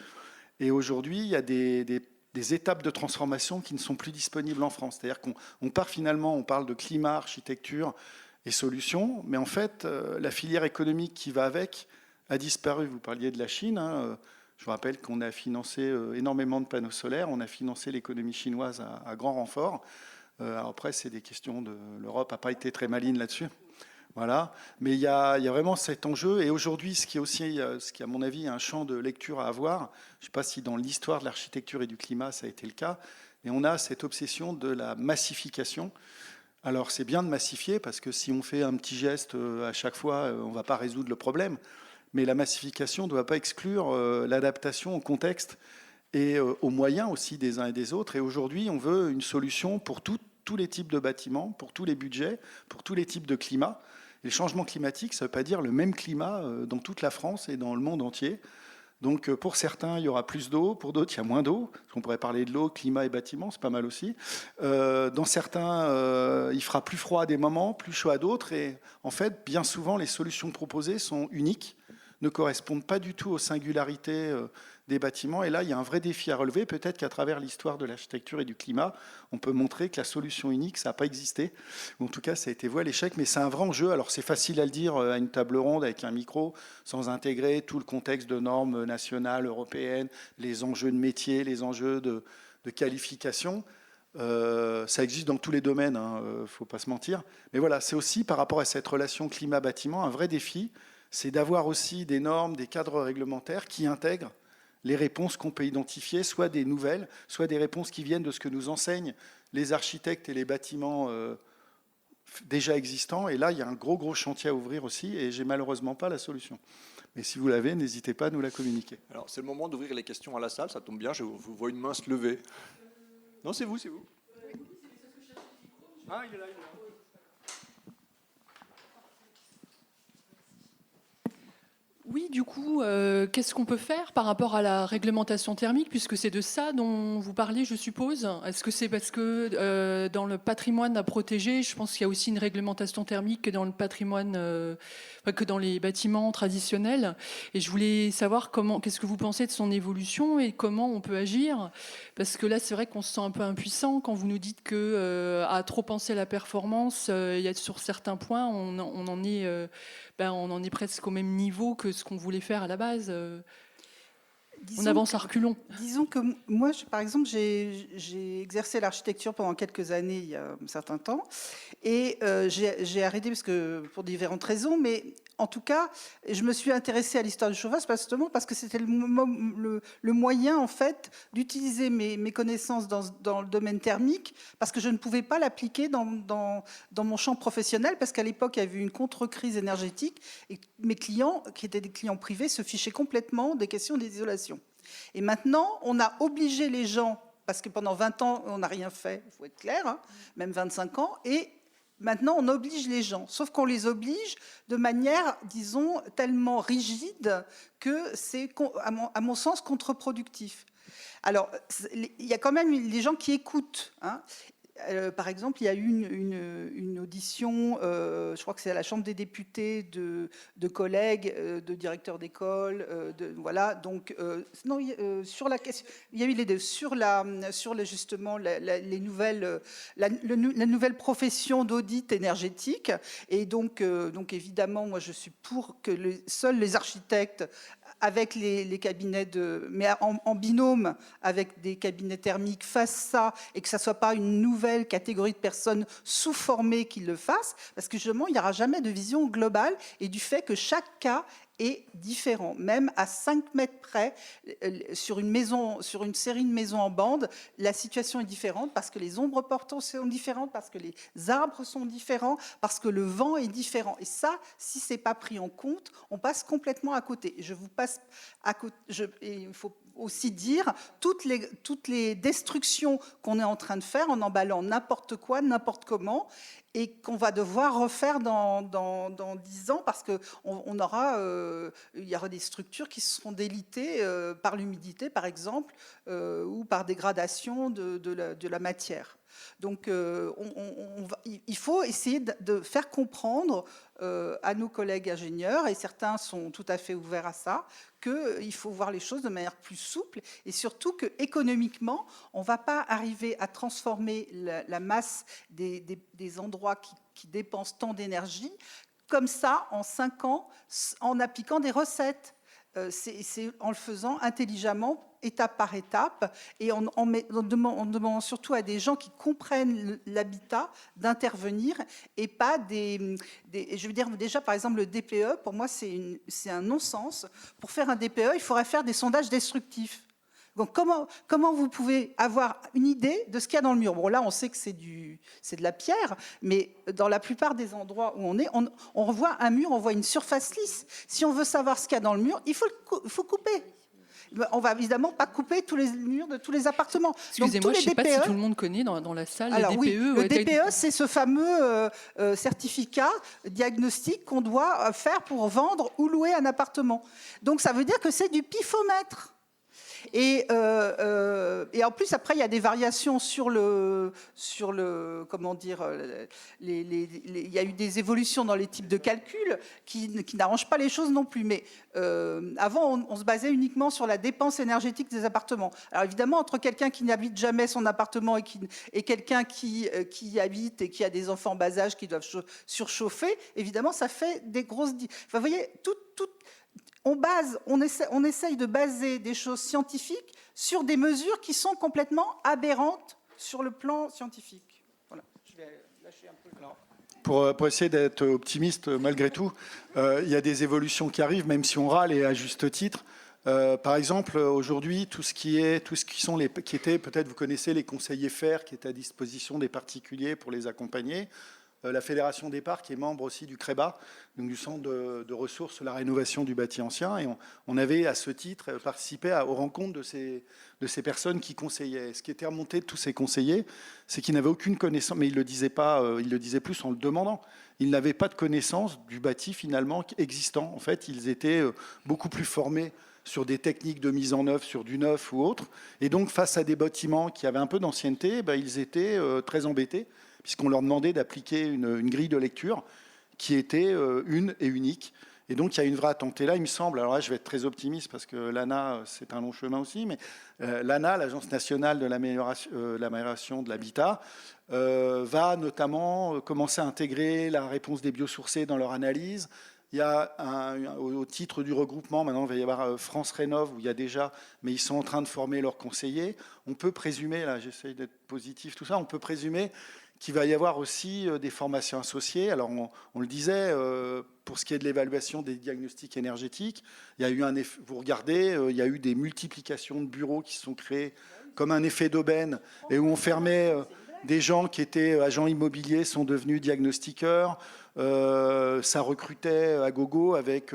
Et aujourd'hui, il y a des étapes de transformation qui ne sont plus disponibles en France. C'est-à-dire qu'on part finalement, on parle de climat, architecture et solutions, mais en fait, la filière économique qui va avec a disparu. Vous parliez de la Chine. Hein, je vous rappelle qu'on a financé énormément de panneaux solaires. On a financé l'économie chinoise à grand renfort. Après, c'est des questions de l'Europe n'a pas été très maligne là-dessus. Voilà. Mais il y a vraiment cet enjeu. Et aujourd'hui, ce qui à mon avis, est un champ de lecture à avoir, je ne sais pas si dans l'histoire de l'architecture et du climat, ça a été le cas, mais on a cette obsession de la massification. Alors, c'est bien de massifier, parce que si on fait un petit geste à chaque fois, on ne va pas résoudre le problème. Mais la massification ne doit pas exclure l'adaptation au contexte et aux moyens aussi des uns et des autres. Et aujourd'hui, on veut une solution pour tous les types de bâtiments, pour tous les budgets, pour tous les types de climats. Et le changement climatique, ça ne veut pas dire le même climat dans toute la France et dans le monde entier. Donc pour certains, il y aura plus d'eau, pour d'autres, il y a moins d'eau. On pourrait parler de l'eau, climat et bâtiments, c'est pas mal aussi. Dans certains, il fera plus froid à des moments, plus chaud à d'autres. Et en fait, bien souvent, les solutions proposées sont uniques, ne correspondent pas du tout aux singularités des bâtiments. Et là, il y a un vrai défi à relever. Peut-être qu'à travers l'histoire de l'architecture et du climat, on peut montrer que la solution unique, ça n'a pas existé. En tout cas, ça a été voué à l'échec, mais c'est un vrai enjeu. Alors, c'est facile à le dire à une table ronde avec un micro, sans intégrer tout le contexte de normes nationales, européennes, les enjeux de métier, les enjeux de qualification. Ça existe dans tous les domaines, ne faut pas se mentir. Mais voilà, c'est aussi par rapport à cette relation climat-bâtiment un vrai défi. c'est d'avoir aussi des normes, des cadres réglementaires qui intègrent les réponses qu'on peut identifier, soit des nouvelles, soit des réponses qui viennent de ce que nous enseignent les architectes et les bâtiments déjà existants. Et là, il y a un gros chantier à ouvrir aussi, et j'ai malheureusement pas la solution. Mais si vous l'avez, n'hésitez pas à nous la communiquer. Alors, c'est le moment d'ouvrir les questions à la salle, ça tombe bien, je vous vois une main se lever. Non, c'est vous, c'est vous. Ah, il est là, il est là. Oui, du coup, qu'est-ce qu'on peut faire par rapport à la réglementation thermique, puisque c'est de ça dont vous parlez, je suppose? Est-ce que c'est parce que dans le patrimoine à protéger, je pense qu'il y a aussi une réglementation thermique que dans le patrimoine, que dans les bâtiments traditionnels? Et je voulais savoir qu'est-ce que vous pensez de son évolution et comment on peut agir? Parce que là, c'est vrai qu'on se sent un peu impuissant quand vous nous dites que à trop penser à la performance, il y a sur certains points, on en est presque au même niveau que ce qu'on voulait faire à la base. On avance à reculons. Disons que moi, par exemple, j'ai exercé l'architecture pendant quelques années, il y a un certain temps, et j'ai arrêté pour différentes raisons, mais en tout cas, je me suis intéressée à l'histoire du chauffage justement parce que c'était le moyen, en fait, d'utiliser mes connaissances dans le domaine thermique, parce que je ne pouvais pas l'appliquer dans mon champ professionnel, parce qu'à l'époque, il y avait une contre-crise énergétique, et mes clients, qui étaient des clients privés, se fichaient complètement des questions d'isolation. Et maintenant, on a obligé les gens, parce que pendant 20 ans, on n'a rien fait, il faut être clair, hein, même 25 ans, et maintenant, on oblige les gens, sauf qu'on les oblige de manière, disons, tellement rigide que c'est, à mon sens, contre-productif. Alors, il y a quand même des gens qui écoutent, hein. Par exemple, il y a eu une audition, je crois que c'est à la Chambre des députés, de collègues, de directeurs d'école, voilà. Donc, sur la question, il y a eu les deux, sur justement les nouvelles, la nouvelle profession d'audit énergétique. Et donc évidemment, moi, je suis pour que seuls les architectes, avec les cabinets mais en binôme avec des cabinets thermiques, fassent ça, et que ça ne soit pas une nouvelle catégorie de personnes sous-formées qui le fassent, parce que justement, il n'y aura jamais de vision globale, et du fait que chaque cas est différent. Même à 5 mètres près, sur une série de maisons en bande, la situation est différente, parce que les ombres portantes sont différentes, parce que les arbres sont différents, parce que le vent est différent. Et ça, si ce n'est pas pris en compte, on passe complètement à côté. Je vous passe à côté. Et il faut aussi dire toutes les destructions qu'on est en train de faire en emballant n'importe quoi, n'importe comment, et qu'on va devoir refaire dans 10 ans, parce qu'il y aura des structures qui seront délitées par l'humidité, par exemple, ou par dégradation de la matière. Donc, il faut essayer de faire comprendre à nos collègues ingénieurs, et certains sont tout à fait ouverts à ça, qu'il faut voir les choses de manière plus souple, et surtout qu'économiquement, on ne va pas arriver à transformer la masse des endroits qui dépensent tant d'énergie comme ça en 5 ans, en appliquant des recettes. C'est en le faisant intelligemment, étape par étape, et en demandant surtout à des gens qui comprennent l'habitat d'intervenir, et pas je veux dire, déjà, par exemple, le DPE, pour moi, c'est un non-sens. Pour faire un DPE, il faudrait faire des sondages destructifs. Donc, comment vous pouvez avoir une idée de ce qu'il y a dans le mur? Bon, là, on sait que c'est de la pierre, mais dans la plupart des endroits où on voit un mur, on voit une surface lisse. Si on veut savoir ce qu'il y a dans le mur, il faut couper. On va évidemment pas couper tous les murs de tous les appartements. Excusez-moi, je ne sais pas si tout le monde connaît dans la salle alors, le DPE. Oui, le DPE, c'est ce fameux certificat diagnostic qu'on doit faire pour vendre ou louer un appartement. Donc, ça veut dire que c'est du pifomètre. Et en plus, après, il y a des variations sur le comment dire, il y a eu des évolutions dans les types de calculs qui n'arrangent pas les choses non plus. Mais avant, on se basait uniquement sur la dépense énergétique des appartements. Alors évidemment, entre quelqu'un qui n'habite jamais son appartement et quelqu'un qui y habite et qui a des enfants en bas âge qui doivent surchauffer, évidemment, ça fait des grosses... Enfin, vous voyez, on essaye de baser des choses scientifiques sur des mesures qui sont complètement aberrantes sur le plan scientifique. Voilà, je vais lâcher un peu. Alors, pour essayer d'être optimiste malgré tout, il y a des évolutions qui arrivent, même si on râle et à juste titre. Par exemple, aujourd'hui, tout ce qui était, peut-être vous connaissez les conseillers FAIR qui étaient à disposition des particuliers pour les accompagner. La Fédération des parcs est membre aussi du CREBA, donc du Centre de ressources sur la rénovation du bâti ancien. Et on avait, à ce titre, participé aux rencontres de ces personnes qui conseillaient. Ce qui était remonté de tous ces conseillers, c'est qu'ils n'avaient aucune connaissance, mais ils ne le disaient pas, ils le disaient plus en le demandant. Ils n'avaient pas de connaissance du bâti finalement existant. En fait, ils étaient beaucoup plus formés sur des techniques de mise en œuvre, sur du neuf ou autre. Et donc, face à des bâtiments qui avaient un peu d'ancienneté, ils étaient très embêtés, puisqu'on leur demandait d'appliquer une grille de lecture qui était une et unique. Et donc, il y a une vraie attente. Et là, il me semble, alors là, je vais être très optimiste, parce que l'ANA, c'est un long chemin aussi, mais l'ANA, l'Agence nationale de l'amélioration de l'habitat, va notamment commencer à intégrer la réponse des biosourcés dans leur analyse. Il y a au titre du regroupement, maintenant il va y avoir France Rénov, où il y a déjà, mais ils sont en train de former leurs conseillers. On peut présumer, là j'essaye d'être positif, tout ça, on peut présumer qu'il va y avoir aussi des formations associées. Alors on le disait, pour ce qui est de l'évaluation des diagnostics énergétiques, il y a eu vous regardez, il y a eu des multiplications de bureaux qui se sont créés comme un effet d'aubaine, et où on fermait des gens qui étaient agents immobiliers sont devenus diagnostiqueurs. Ça recrutait à gogo avec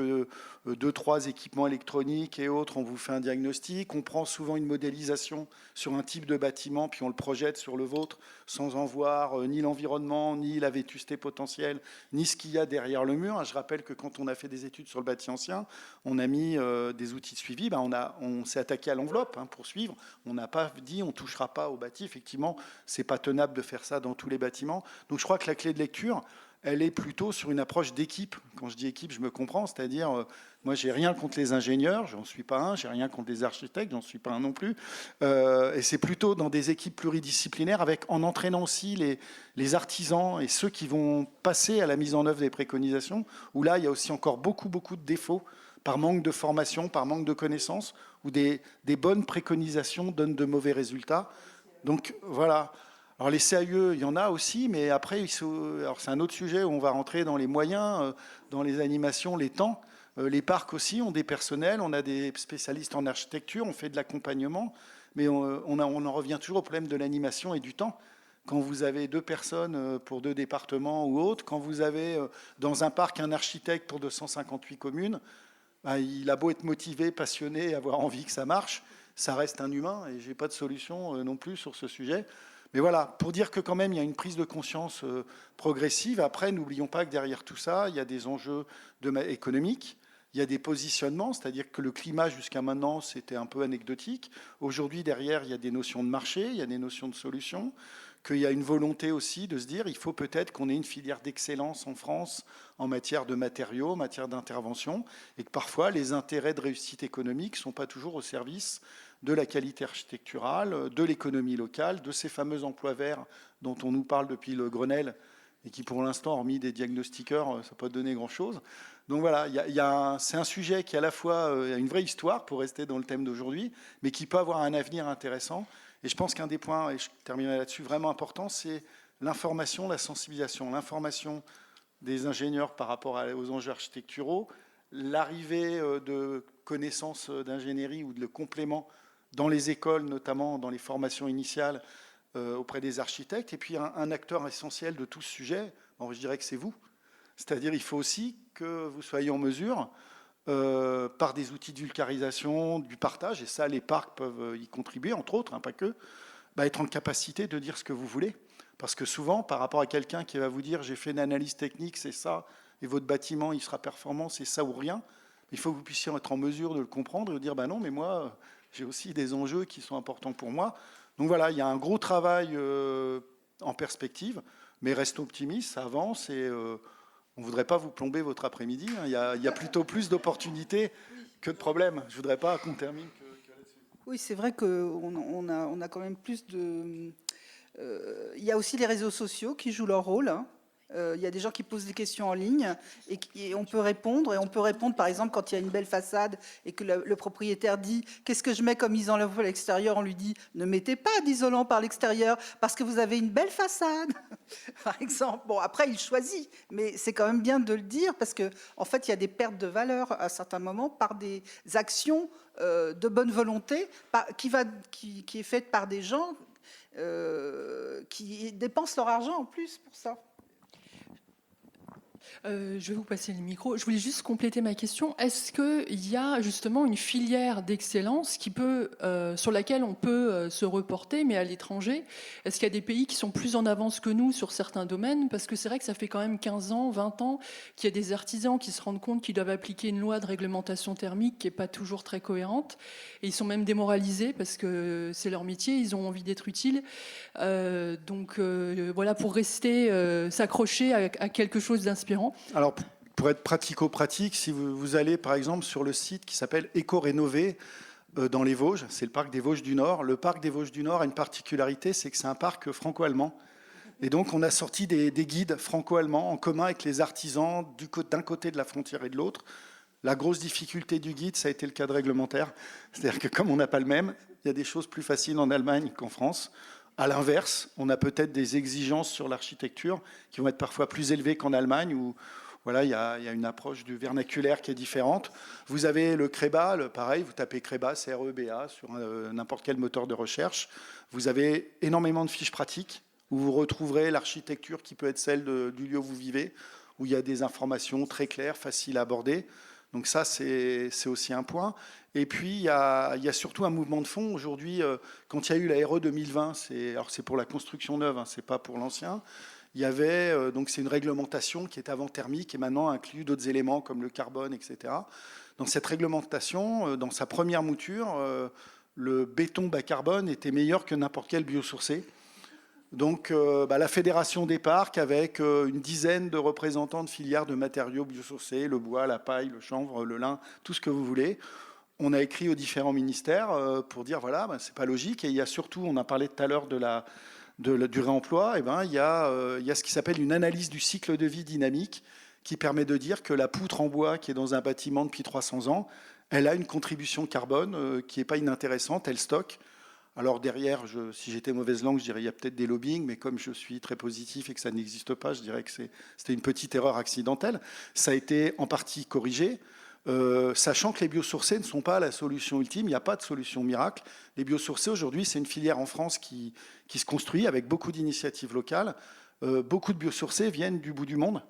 2-3 équipements électroniques et autres. On vous fait un diagnostic. On prend souvent une modélisation sur un type de bâtiment, puis on le projette sur le vôtre sans en voir ni l'environnement, ni la vétusté potentielle, ni ce qu'il y a derrière le mur. Je rappelle que quand on a fait des études sur le bâti ancien, on a mis des outils de suivi. On s'est attaqué à l'enveloppe pour suivre. On n'a pas dit on ne touchera pas au bâti. Effectivement, ce n'est pas tenable de faire ça dans tous les bâtiments. Donc je crois que la clé de lecture, elle est plutôt sur une approche d'équipe. Quand je dis équipe, je me comprends, c'est-à-dire, moi, j'ai rien contre les ingénieurs, j'en suis pas un, j'ai rien contre les architectes, j'en suis pas un non plus. Et c'est plutôt dans des équipes pluridisciplinaires, en entraînant aussi les artisans et ceux qui vont passer à la mise en œuvre des préconisations, où là, il y a aussi encore beaucoup de défauts, par manque de formation, par manque de connaissances, où des bonnes préconisations donnent de mauvais résultats. Donc, voilà. Alors les CAE, il y en a aussi, mais après, alors c'est un autre sujet où on va rentrer dans les moyens, dans les animations, les temps. Les parcs aussi ont des personnels, on a des spécialistes en architecture, on fait de l'accompagnement, mais on en revient toujours au problème de l'animation et du temps. Quand vous avez 2 personnes pour 2 départements ou autres, quand vous avez dans un parc un architecte pour 258 communes, il a beau être motivé, passionné, avoir envie que ça marche, ça reste un humain et je n'ai pas de solution non plus sur ce sujet. Mais voilà, pour dire que quand même, il y a une prise de conscience progressive. Après, n'oublions pas que derrière tout ça, il y a des enjeux économiques, il y a des positionnements, c'est-à-dire que le climat, jusqu'à maintenant, c'était un peu anecdotique. Aujourd'hui, derrière, il y a des notions de marché, il y a des notions de solutions, qu'il y a une volonté aussi de se dire il faut peut-être qu'on ait une filière d'excellence en France en matière de matériaux, en matière d'intervention, et que parfois, les intérêts de réussite économique ne sont pas toujours au service de la qualité architecturale, de l'économie locale, de ces fameux emplois verts dont on nous parle depuis le Grenelle et qui, pour l'instant, hormis des diagnostiqueurs, ça n'a pas donné grand-chose. Donc voilà, c'est un sujet qui, à la fois, a une vraie histoire, pour rester dans le thème d'aujourd'hui, mais qui peut avoir un avenir intéressant. Et je pense qu'un des points, et je terminerai là-dessus, vraiment important, c'est l'information, la sensibilisation. L'information des ingénieurs par rapport aux enjeux architecturaux, l'arrivée de connaissances d'ingénierie ou de compléments dans les écoles, notamment dans les formations initiales auprès des architectes. Et puis un acteur essentiel de tout ce sujet, je dirais que c'est vous. C'est-à-dire il faut aussi que vous soyez en mesure, par des outils de vulgarisation, du partage, et ça les parcs peuvent y contribuer, entre autres, pas que, être en capacité de dire ce que vous voulez. Parce que souvent, par rapport à quelqu'un qui va vous dire « j'ai fait une analyse technique, c'est ça, et votre bâtiment il sera performant, c'est ça ou rien », il faut que vous puissiez être en mesure de le comprendre et de dire « non, mais moi, j'ai aussi des enjeux qui sont importants pour moi ». Donc voilà, il y a un gros travail en perspective, mais restons optimistes, ça avance et on ne voudrait pas vous plomber votre après-midi. Il y a plutôt plus d'opportunités que de problèmes. Je ne voudrais pas qu'on termine que là-dessus. Oui, c'est vrai qu'on a quand même plus de... il y a aussi les réseaux sociaux qui jouent leur rôle. Il y a des gens qui posent des questions en ligne et on peut répondre. Et on peut répondre, par exemple, quand il y a une belle façade et que le propriétaire dit « Qu'est-ce que je mets comme isolant à l'extérieur ?» On lui dit « Ne mettez pas d'isolant par l'extérieur parce que vous avez une belle façade. » Par exemple. Bon, après, il choisit. Mais c'est quand même bien de le dire parce qu'en fait, il y a des pertes de valeur à certains moments par des actions de bonne volonté qui est faite par des gens qui dépensent leur argent en plus pour ça. Je vais vous passer le micro. Je voulais juste compléter ma question. Est-ce qu'il y a justement une filière d'excellence sur laquelle on peut se reporter, mais à l'étranger? Est-ce qu'il y a des pays qui sont plus en avance que nous sur certains domaines? Parce que c'est vrai que ça fait quand même 15 ans, 20 ans qu'il y a des artisans qui se rendent compte qu'ils doivent appliquer une loi de réglementation thermique qui n'est pas toujours très cohérente. Et ils sont même démoralisés parce que c'est leur métier, ils ont envie d'être utiles. Donc voilà, pour rester, s'accrocher à quelque chose d'inspirant. Alors, pour être pratico-pratique, si vous allez par exemple sur le site qui s'appelle Éco-Rénové dans les Vosges, c'est le parc des Vosges du Nord. Le parc des Vosges du Nord a une particularité, c'est que c'est un parc franco-allemand. Et donc, on a sorti des guides franco-allemands en commun avec les artisans d'un côté de la frontière et de l'autre. La grosse difficulté du guide, ça a été le cadre réglementaire. C'est-à-dire que comme on n'a pas le même, il y a des choses plus faciles en Allemagne qu'en France. À l'inverse, on a peut-être des exigences sur l'architecture qui vont être parfois plus élevées qu'en Allemagne, où voilà, il y a une approche du vernaculaire qui est différente. Vous avez le CREBA, pareil, vous tapez CREBA, C-R-E-B-A, sur n'importe quel moteur de recherche. Vous avez énormément de fiches pratiques, où vous retrouverez l'architecture qui peut être celle du lieu où vous vivez, où il y a des informations très claires, faciles à aborder. Donc ça, c'est aussi un point. Et puis, il y a surtout un mouvement de fond. Aujourd'hui, quand il y a eu la RE 2020, c'est pour la construction neuve, hein, c'est pas pour l'ancien, il y avait, donc c'est une réglementation qui est avant thermique et maintenant inclut d'autres éléments comme le carbone, etc. Dans cette réglementation, dans sa première mouture, le béton bas carbone était meilleur que n'importe quel biosourcé. Donc la Fédération des parcs, avec une dizaine de représentants de filières de matériaux biosourcés, le bois, la paille, le chanvre, le lin, tout ce que vous voulez, on a écrit aux différents ministères pour dire voilà, c'est pas logique. Et il y a surtout, on a parlé tout à l'heure du réemploi, et il y a ce qui s'appelle une analyse du cycle de vie dynamique qui permet de dire que la poutre en bois qui est dans un bâtiment depuis 300 ans, elle a une contribution carbone qui n'est pas inintéressante, elle stocke. Alors derrière, si j'étais mauvaise langue, je dirais qu'il y a peut-être des lobbying, mais comme je suis très positif et que ça n'existe pas, je dirais que c'était une petite erreur accidentelle. Ça a été en partie corrigé, sachant que les biosourcés ne sont pas la solution ultime, il n'y a pas de solution miracle. Les biosourcés, aujourd'hui, c'est une filière en France qui se construit avec beaucoup d'initiatives locales. Beaucoup de biosourcés viennent du bout du monde.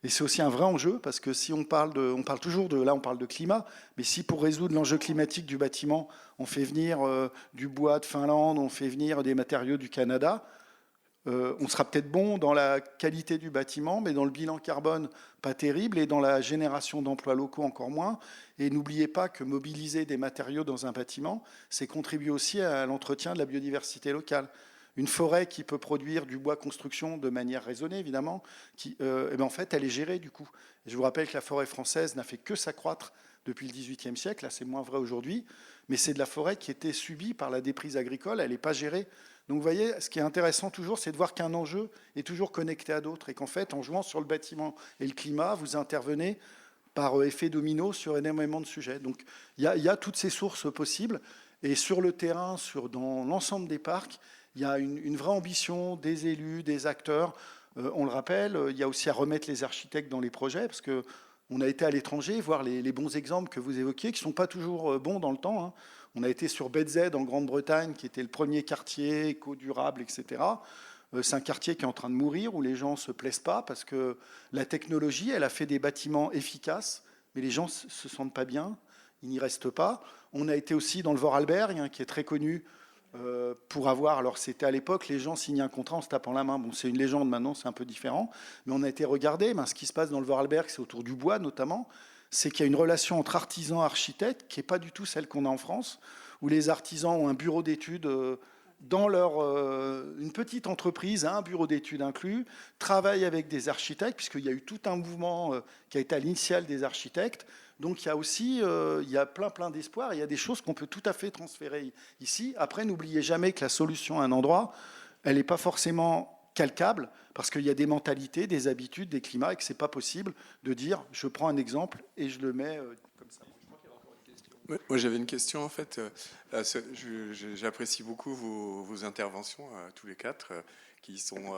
Et c'est aussi un vrai enjeu, parce que si on parle toujours de climat, mais si pour résoudre l'enjeu climatique du bâtiment, on fait venir du bois de Finlande, on fait venir des matériaux du Canada, on sera peut-être bon dans la qualité du bâtiment, mais dans le bilan carbone, pas terrible, et dans la génération d'emplois locaux, encore moins. Et n'oubliez pas que mobiliser des matériaux dans un bâtiment, c'est contribuer aussi à l'entretien de la biodiversité locale. Une forêt qui peut produire du bois construction de manière raisonnée, évidemment, en fait, elle est gérée du coup. Et je vous rappelle que la forêt française n'a fait que s'accroître depuis le XVIIIe siècle. Là, c'est moins vrai aujourd'hui, mais c'est de la forêt qui était subie par la déprise agricole. Elle n'est pas gérée. Donc, vous voyez, ce qui est intéressant toujours, c'est de voir qu'un enjeu est toujours connecté à d'autres et qu'en fait, en jouant sur le bâtiment et le climat, vous intervenez par effet domino sur énormément de sujets. Donc, il y a toutes ces sources possibles. Et sur le terrain, dans l'ensemble des parcs, il y a une vraie ambition des élus, des acteurs. On le rappelle, il y a aussi à remettre les architectes dans les projets, parce qu'on a été à l'étranger voir les bons exemples que vous évoquiez, qui ne sont pas toujours bons dans le temps, hein. On a été sur BZ en Grande-Bretagne, qui était le premier quartier éco-durable, etc. C'est un quartier qui est en train de mourir, où les gens ne se plaisent pas, parce que la technologie, elle a fait des bâtiments efficaces, mais les gens ne se sentent pas bien, ils n'y restent pas. On a été aussi dans le Vorarlberg, hein, qui est très connu, pour avoir, alors c'était à l'époque, les gens signaient un contrat en se tapant la main. Bon, c'est une légende maintenant, c'est un peu différent, mais on a été regarder. Ce qui se passe dans le Vorarlberg, c'est autour du bois notamment, c'est qu'il y a une relation entre artisans et architectes qui n'est pas du tout celle qu'on a en France, où les artisans ont un bureau d'études dans une petite entreprise, un bureau d'études inclus, travaillent avec des architectes, puisqu'il y a eu tout un mouvement qui a été à l'initiale des architectes. Donc il y a aussi il y a plein d'espoir. Il y a des choses qu'on peut tout à fait transférer ici. Après, n'oubliez jamais que la solution à un endroit, elle n'est pas forcément calcable, parce qu'il y a des mentalités, des habitudes, des climats, et que c'est pas possible de dire, je prends un exemple et je le mets comme ça. Moi, j'avais une question, en fait. J'apprécie beaucoup vos interventions, tous les quatre, qui sont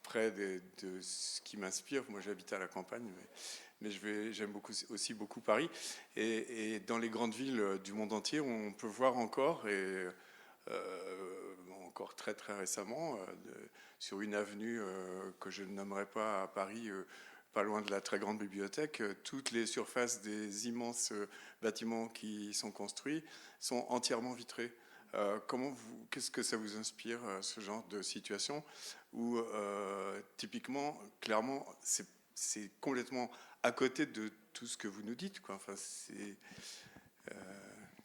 près de ce qui m'inspire. Moi, j'habite à la campagne, mais j'aime aussi beaucoup Paris. Et dans les grandes villes du monde entier, on peut voir encore, encore très très récemment, sur une avenue que je ne nommerai pas à Paris, pas loin de la très grande bibliothèque, toutes les surfaces des immenses bâtiments qui sont construits sont entièrement vitrées. Qu'est-ce que ça vous inspire, ce genre de situation où, typiquement, clairement, c'est complètement à côté de tout ce que vous nous dites, quoi. Enfin,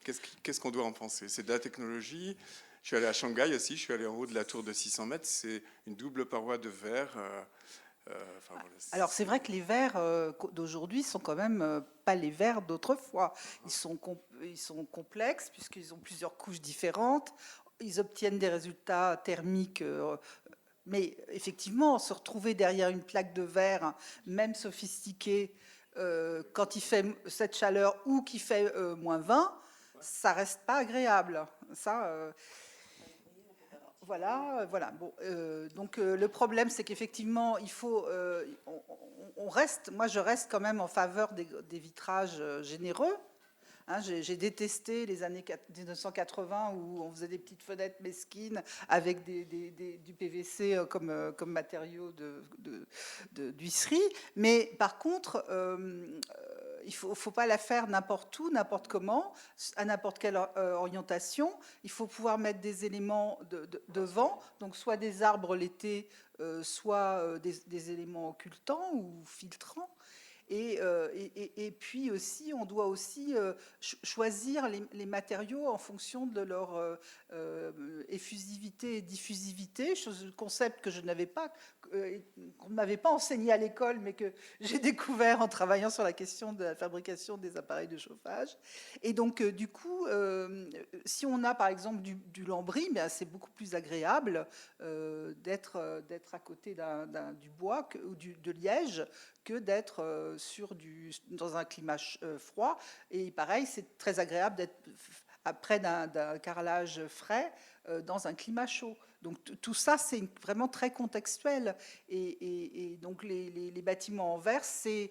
qu'est-ce qu'on doit en penser? C'est de la technologie. Je suis allé à Shanghai aussi, je suis allé en haut de la tour de 600 mètres, c'est une double paroi de verre. Voilà, Alors c'est vrai que les verres d'aujourd'hui sont quand même pas les verres d'autrefois. Ils sont complexes puisqu'ils ont plusieurs couches différentes. Ils obtiennent des résultats thermiques. Mais effectivement, se retrouver derrière une plaque de verre, même sophistiquée, quand il fait cette chaleur ou qu'il fait -20, ça reste pas agréable. Ça. Voilà. Bon, donc le problème, c'est qu'effectivement, il faut, moi, je reste quand même en faveur des vitrages généreux. Hein, j'ai détesté les années 1980 où on faisait des petites fenêtres mesquines avec du PVC comme matériau d'huisserie. Mais par contre, il ne faut pas la faire n'importe où, n'importe comment, à n'importe quelle orientation. Il faut pouvoir mettre des éléments de vent, donc soit des arbres l'été, soit des éléments occultants ou filtrants. Et puis aussi, on doit aussi choisir les matériaux en fonction de leur effusivité et diffusivité, concept que je n'avais pas, qu'on ne m'avait pas enseigné à l'école, mais que j'ai découvert en travaillant sur la question de la fabrication des appareils de chauffage. Et donc, du coup, si on a par exemple du lambris, ben, c'est beaucoup plus agréable d'être à côté du bois ou de liège que d'être dans un climat froid. Et pareil, c'est très agréable d'être près d'un carrelage frais dans un climat chaud. Donc tout ça, c'est vraiment très contextuel. Et donc les bâtiments en verre, c'est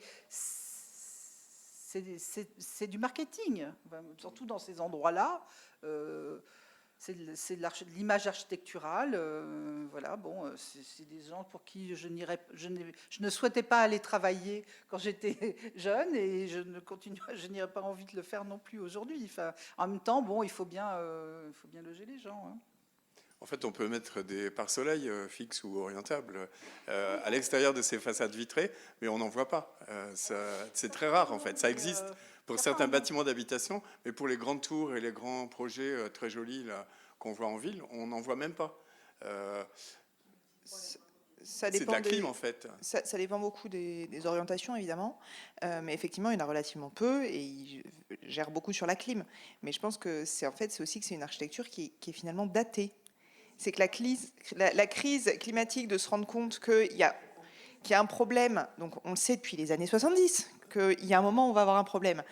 du marketing, surtout dans ces endroits-là. C'est de l'image architecturale. Voilà, bon, c'est des gens pour qui je ne souhaitais pas aller travailler quand j'étais jeune et je n'irai pas envie de le faire non plus aujourd'hui. Enfin, en même temps, bon, il faut bien loger les gens. Hein. En fait, on peut mettre des pare-soleil fixes ou orientables à l'extérieur de ces façades vitrées, mais on n'en voit pas. C'est très rare, en fait. Ça existe pour certains bâtiments d'habitation, mais pour les grandes tours et les grands projets très jolis là, qu'on voit en ville, on n'en voit même pas. Ça c'est de la clim, en fait. Ça dépend beaucoup des orientations, évidemment. Mais effectivement, il y en a relativement peu et il gère beaucoup sur la clim. Mais je pense que c'est aussi que c'est une architecture qui est finalement datée. C'est que la crise climatique, de se rendre compte qu'il y a un problème, donc on le sait depuis les années 70, qu'il y a un moment où on va avoir un problème.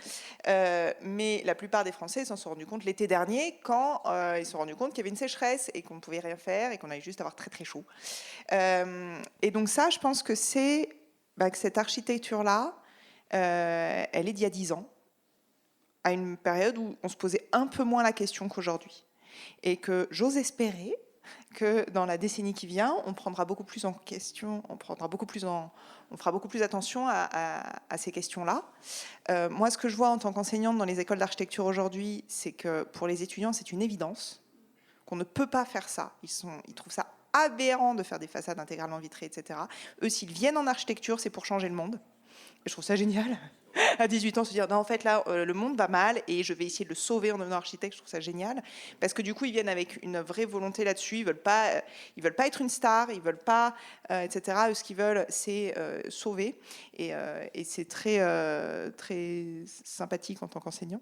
Mais la plupart des Français s'en sont rendus compte l'été dernier quand ils se sont rendus compte qu'il y avait une sécheresse et qu'on ne pouvait rien faire et qu'on allait juste avoir très très chaud. Et donc ça, je pense que c'est que cette architecture-là, elle est d'il y a 10 ans, à une période où on se posait un peu moins la question qu'aujourd'hui. Et que j'ose espérer que dans la décennie qui vient, on prendra beaucoup plus en question, on fera beaucoup plus attention à ces questions-là. Moi, ce que je vois en tant qu'enseignante dans les écoles d'architecture aujourd'hui, c'est que pour les étudiants, c'est une évidence qu'on ne peut pas faire ça. Ils trouvent ça aberrant de faire des façades intégralement vitrées, etc. Eux, s'ils viennent en architecture, c'est pour changer le monde. Et je trouve ça génial. À 18 ans, se dire, non, en fait, là, le monde va mal et je vais essayer de le sauver en devenant architecte. Je trouve ça génial. Parce que du coup, ils viennent avec une vraie volonté là-dessus. Ils veulent pas être une star, ils veulent pas, etc. Eux, ce qu'ils veulent, c'est sauver. Et c'est très, très sympathique en tant qu'enseignant.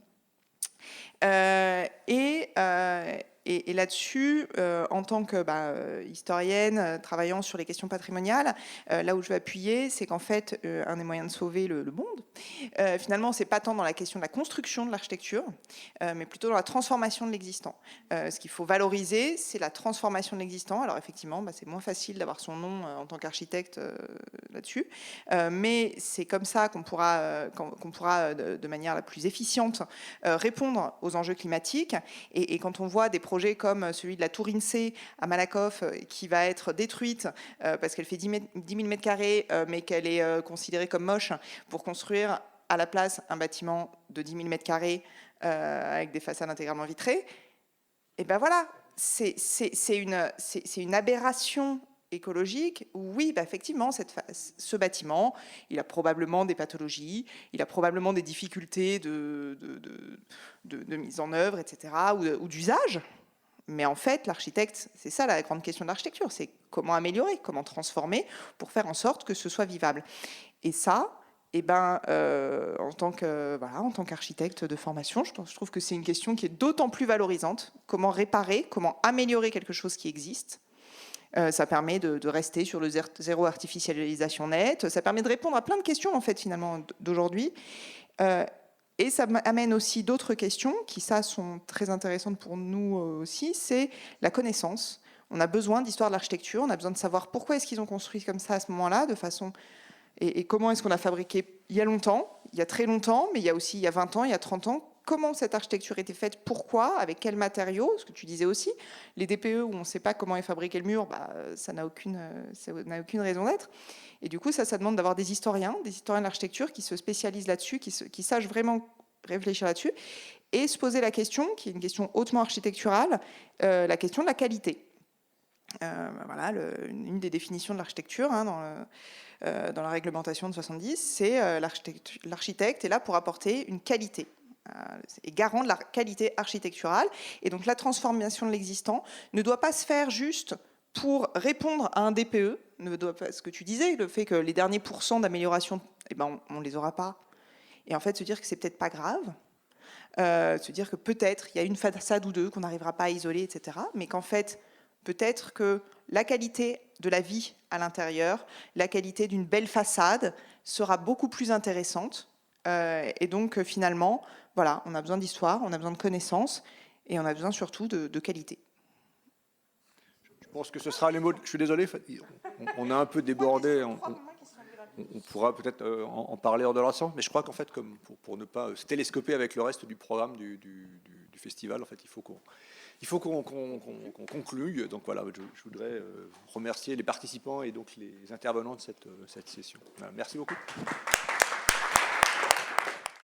Et Et là-dessus, en tant que historienne, travaillant sur les questions patrimoniales, là où je vais appuyer, c'est qu'en fait, un des moyens de sauver le monde, finalement, c'est pas tant dans la question de la construction de l'architecture, mais plutôt dans la transformation de l'existant. Ce qu'il faut valoriser, c'est la transformation de l'existant. Alors effectivement, c'est moins facile d'avoir son nom en tant qu'architecte là-dessus, mais c'est comme ça qu'on pourra de manière la plus efficiente répondre aux enjeux climatiques. Et quand on voit des projets comme celui de la tour INSEE à Malakoff qui va être détruite parce qu'elle fait 10 000 mètres carrés, mais qu'elle est considérée comme moche, pour construire à la place un bâtiment de 10 000 mètres carrés avec des façades intégralement vitrées, et ben voilà, c'est une aberration écologique. Oui, effectivement, ce bâtiment, il a probablement des pathologies, il a probablement des difficultés de mise en œuvre, etc., ou d'usage. Mais en fait, l'architecte, c'est ça la grande question de l'architecture, c'est comment améliorer, comment transformer pour faire en sorte que ce soit vivable. Et ça, en tant qu'architecte de formation, je trouve que c'est une question qui est d'autant plus valorisante. Comment réparer, comment améliorer quelque chose qui existe. Ça permet de rester sur le zéro artificialisation nette. Ça permet de répondre à plein de questions, en fait, finalement, d'aujourd'hui. Et ça amène aussi d'autres questions qui, ça, sont très intéressantes pour nous aussi. C'est la connaissance. On a besoin d'histoire de l'architecture. On a besoin de savoir pourquoi est-ce qu'ils ont construit comme ça à ce moment-là, de façon... Et comment est-ce qu'on a fabriqué il y a longtemps, il y a très longtemps, mais il y a aussi il y a 20 ans, il y a 30 ans. Comment cette architecture était faite, pourquoi, avec quels matériaux, ce que tu disais aussi. Les DPE où on ne sait pas comment est fabriqué le mur, ça n'a aucune raison d'être. Et du coup, ça demande d'avoir des historiens de l'architecture qui se spécialisent là-dessus, qui sachent vraiment réfléchir là-dessus, et se poser la question, qui est une question hautement architecturale, la question de la qualité. Voilà, une des définitions de l'architecture dans la réglementation de 70, c'est l'architecte est là pour apporter une qualité, est garant de la qualité architecturale. Et donc la transformation de l'existant ne doit pas se faire juste pour répondre à un DPE, ne doit pas, ce que tu disais, le fait que les derniers pourcents d'amélioration, on ne les aura pas. Et en fait, se dire que c'est peut-être pas grave, se dire que peut-être il y a une façade ou deux qu'on n'arrivera pas à isoler, etc. Mais qu'en fait, peut-être que la qualité de la vie à l'intérieur, la qualité d'une belle façade sera beaucoup plus intéressante. Et donc, finalement, voilà, on a besoin d'histoire, on a besoin de connaissances, et on a besoin surtout de qualité. Je pense que ce sera les mots. Je suis désolé, on a un peu débordé. On pourra peut-être en parler hors de l'ensemble, mais je crois qu'en fait, comme pour ne pas se télescoper avec le reste du programme du festival, en fait, il faut qu'on conclue. Donc voilà, je voudrais remercier les participants et donc les intervenants de cette session. Voilà, merci beaucoup.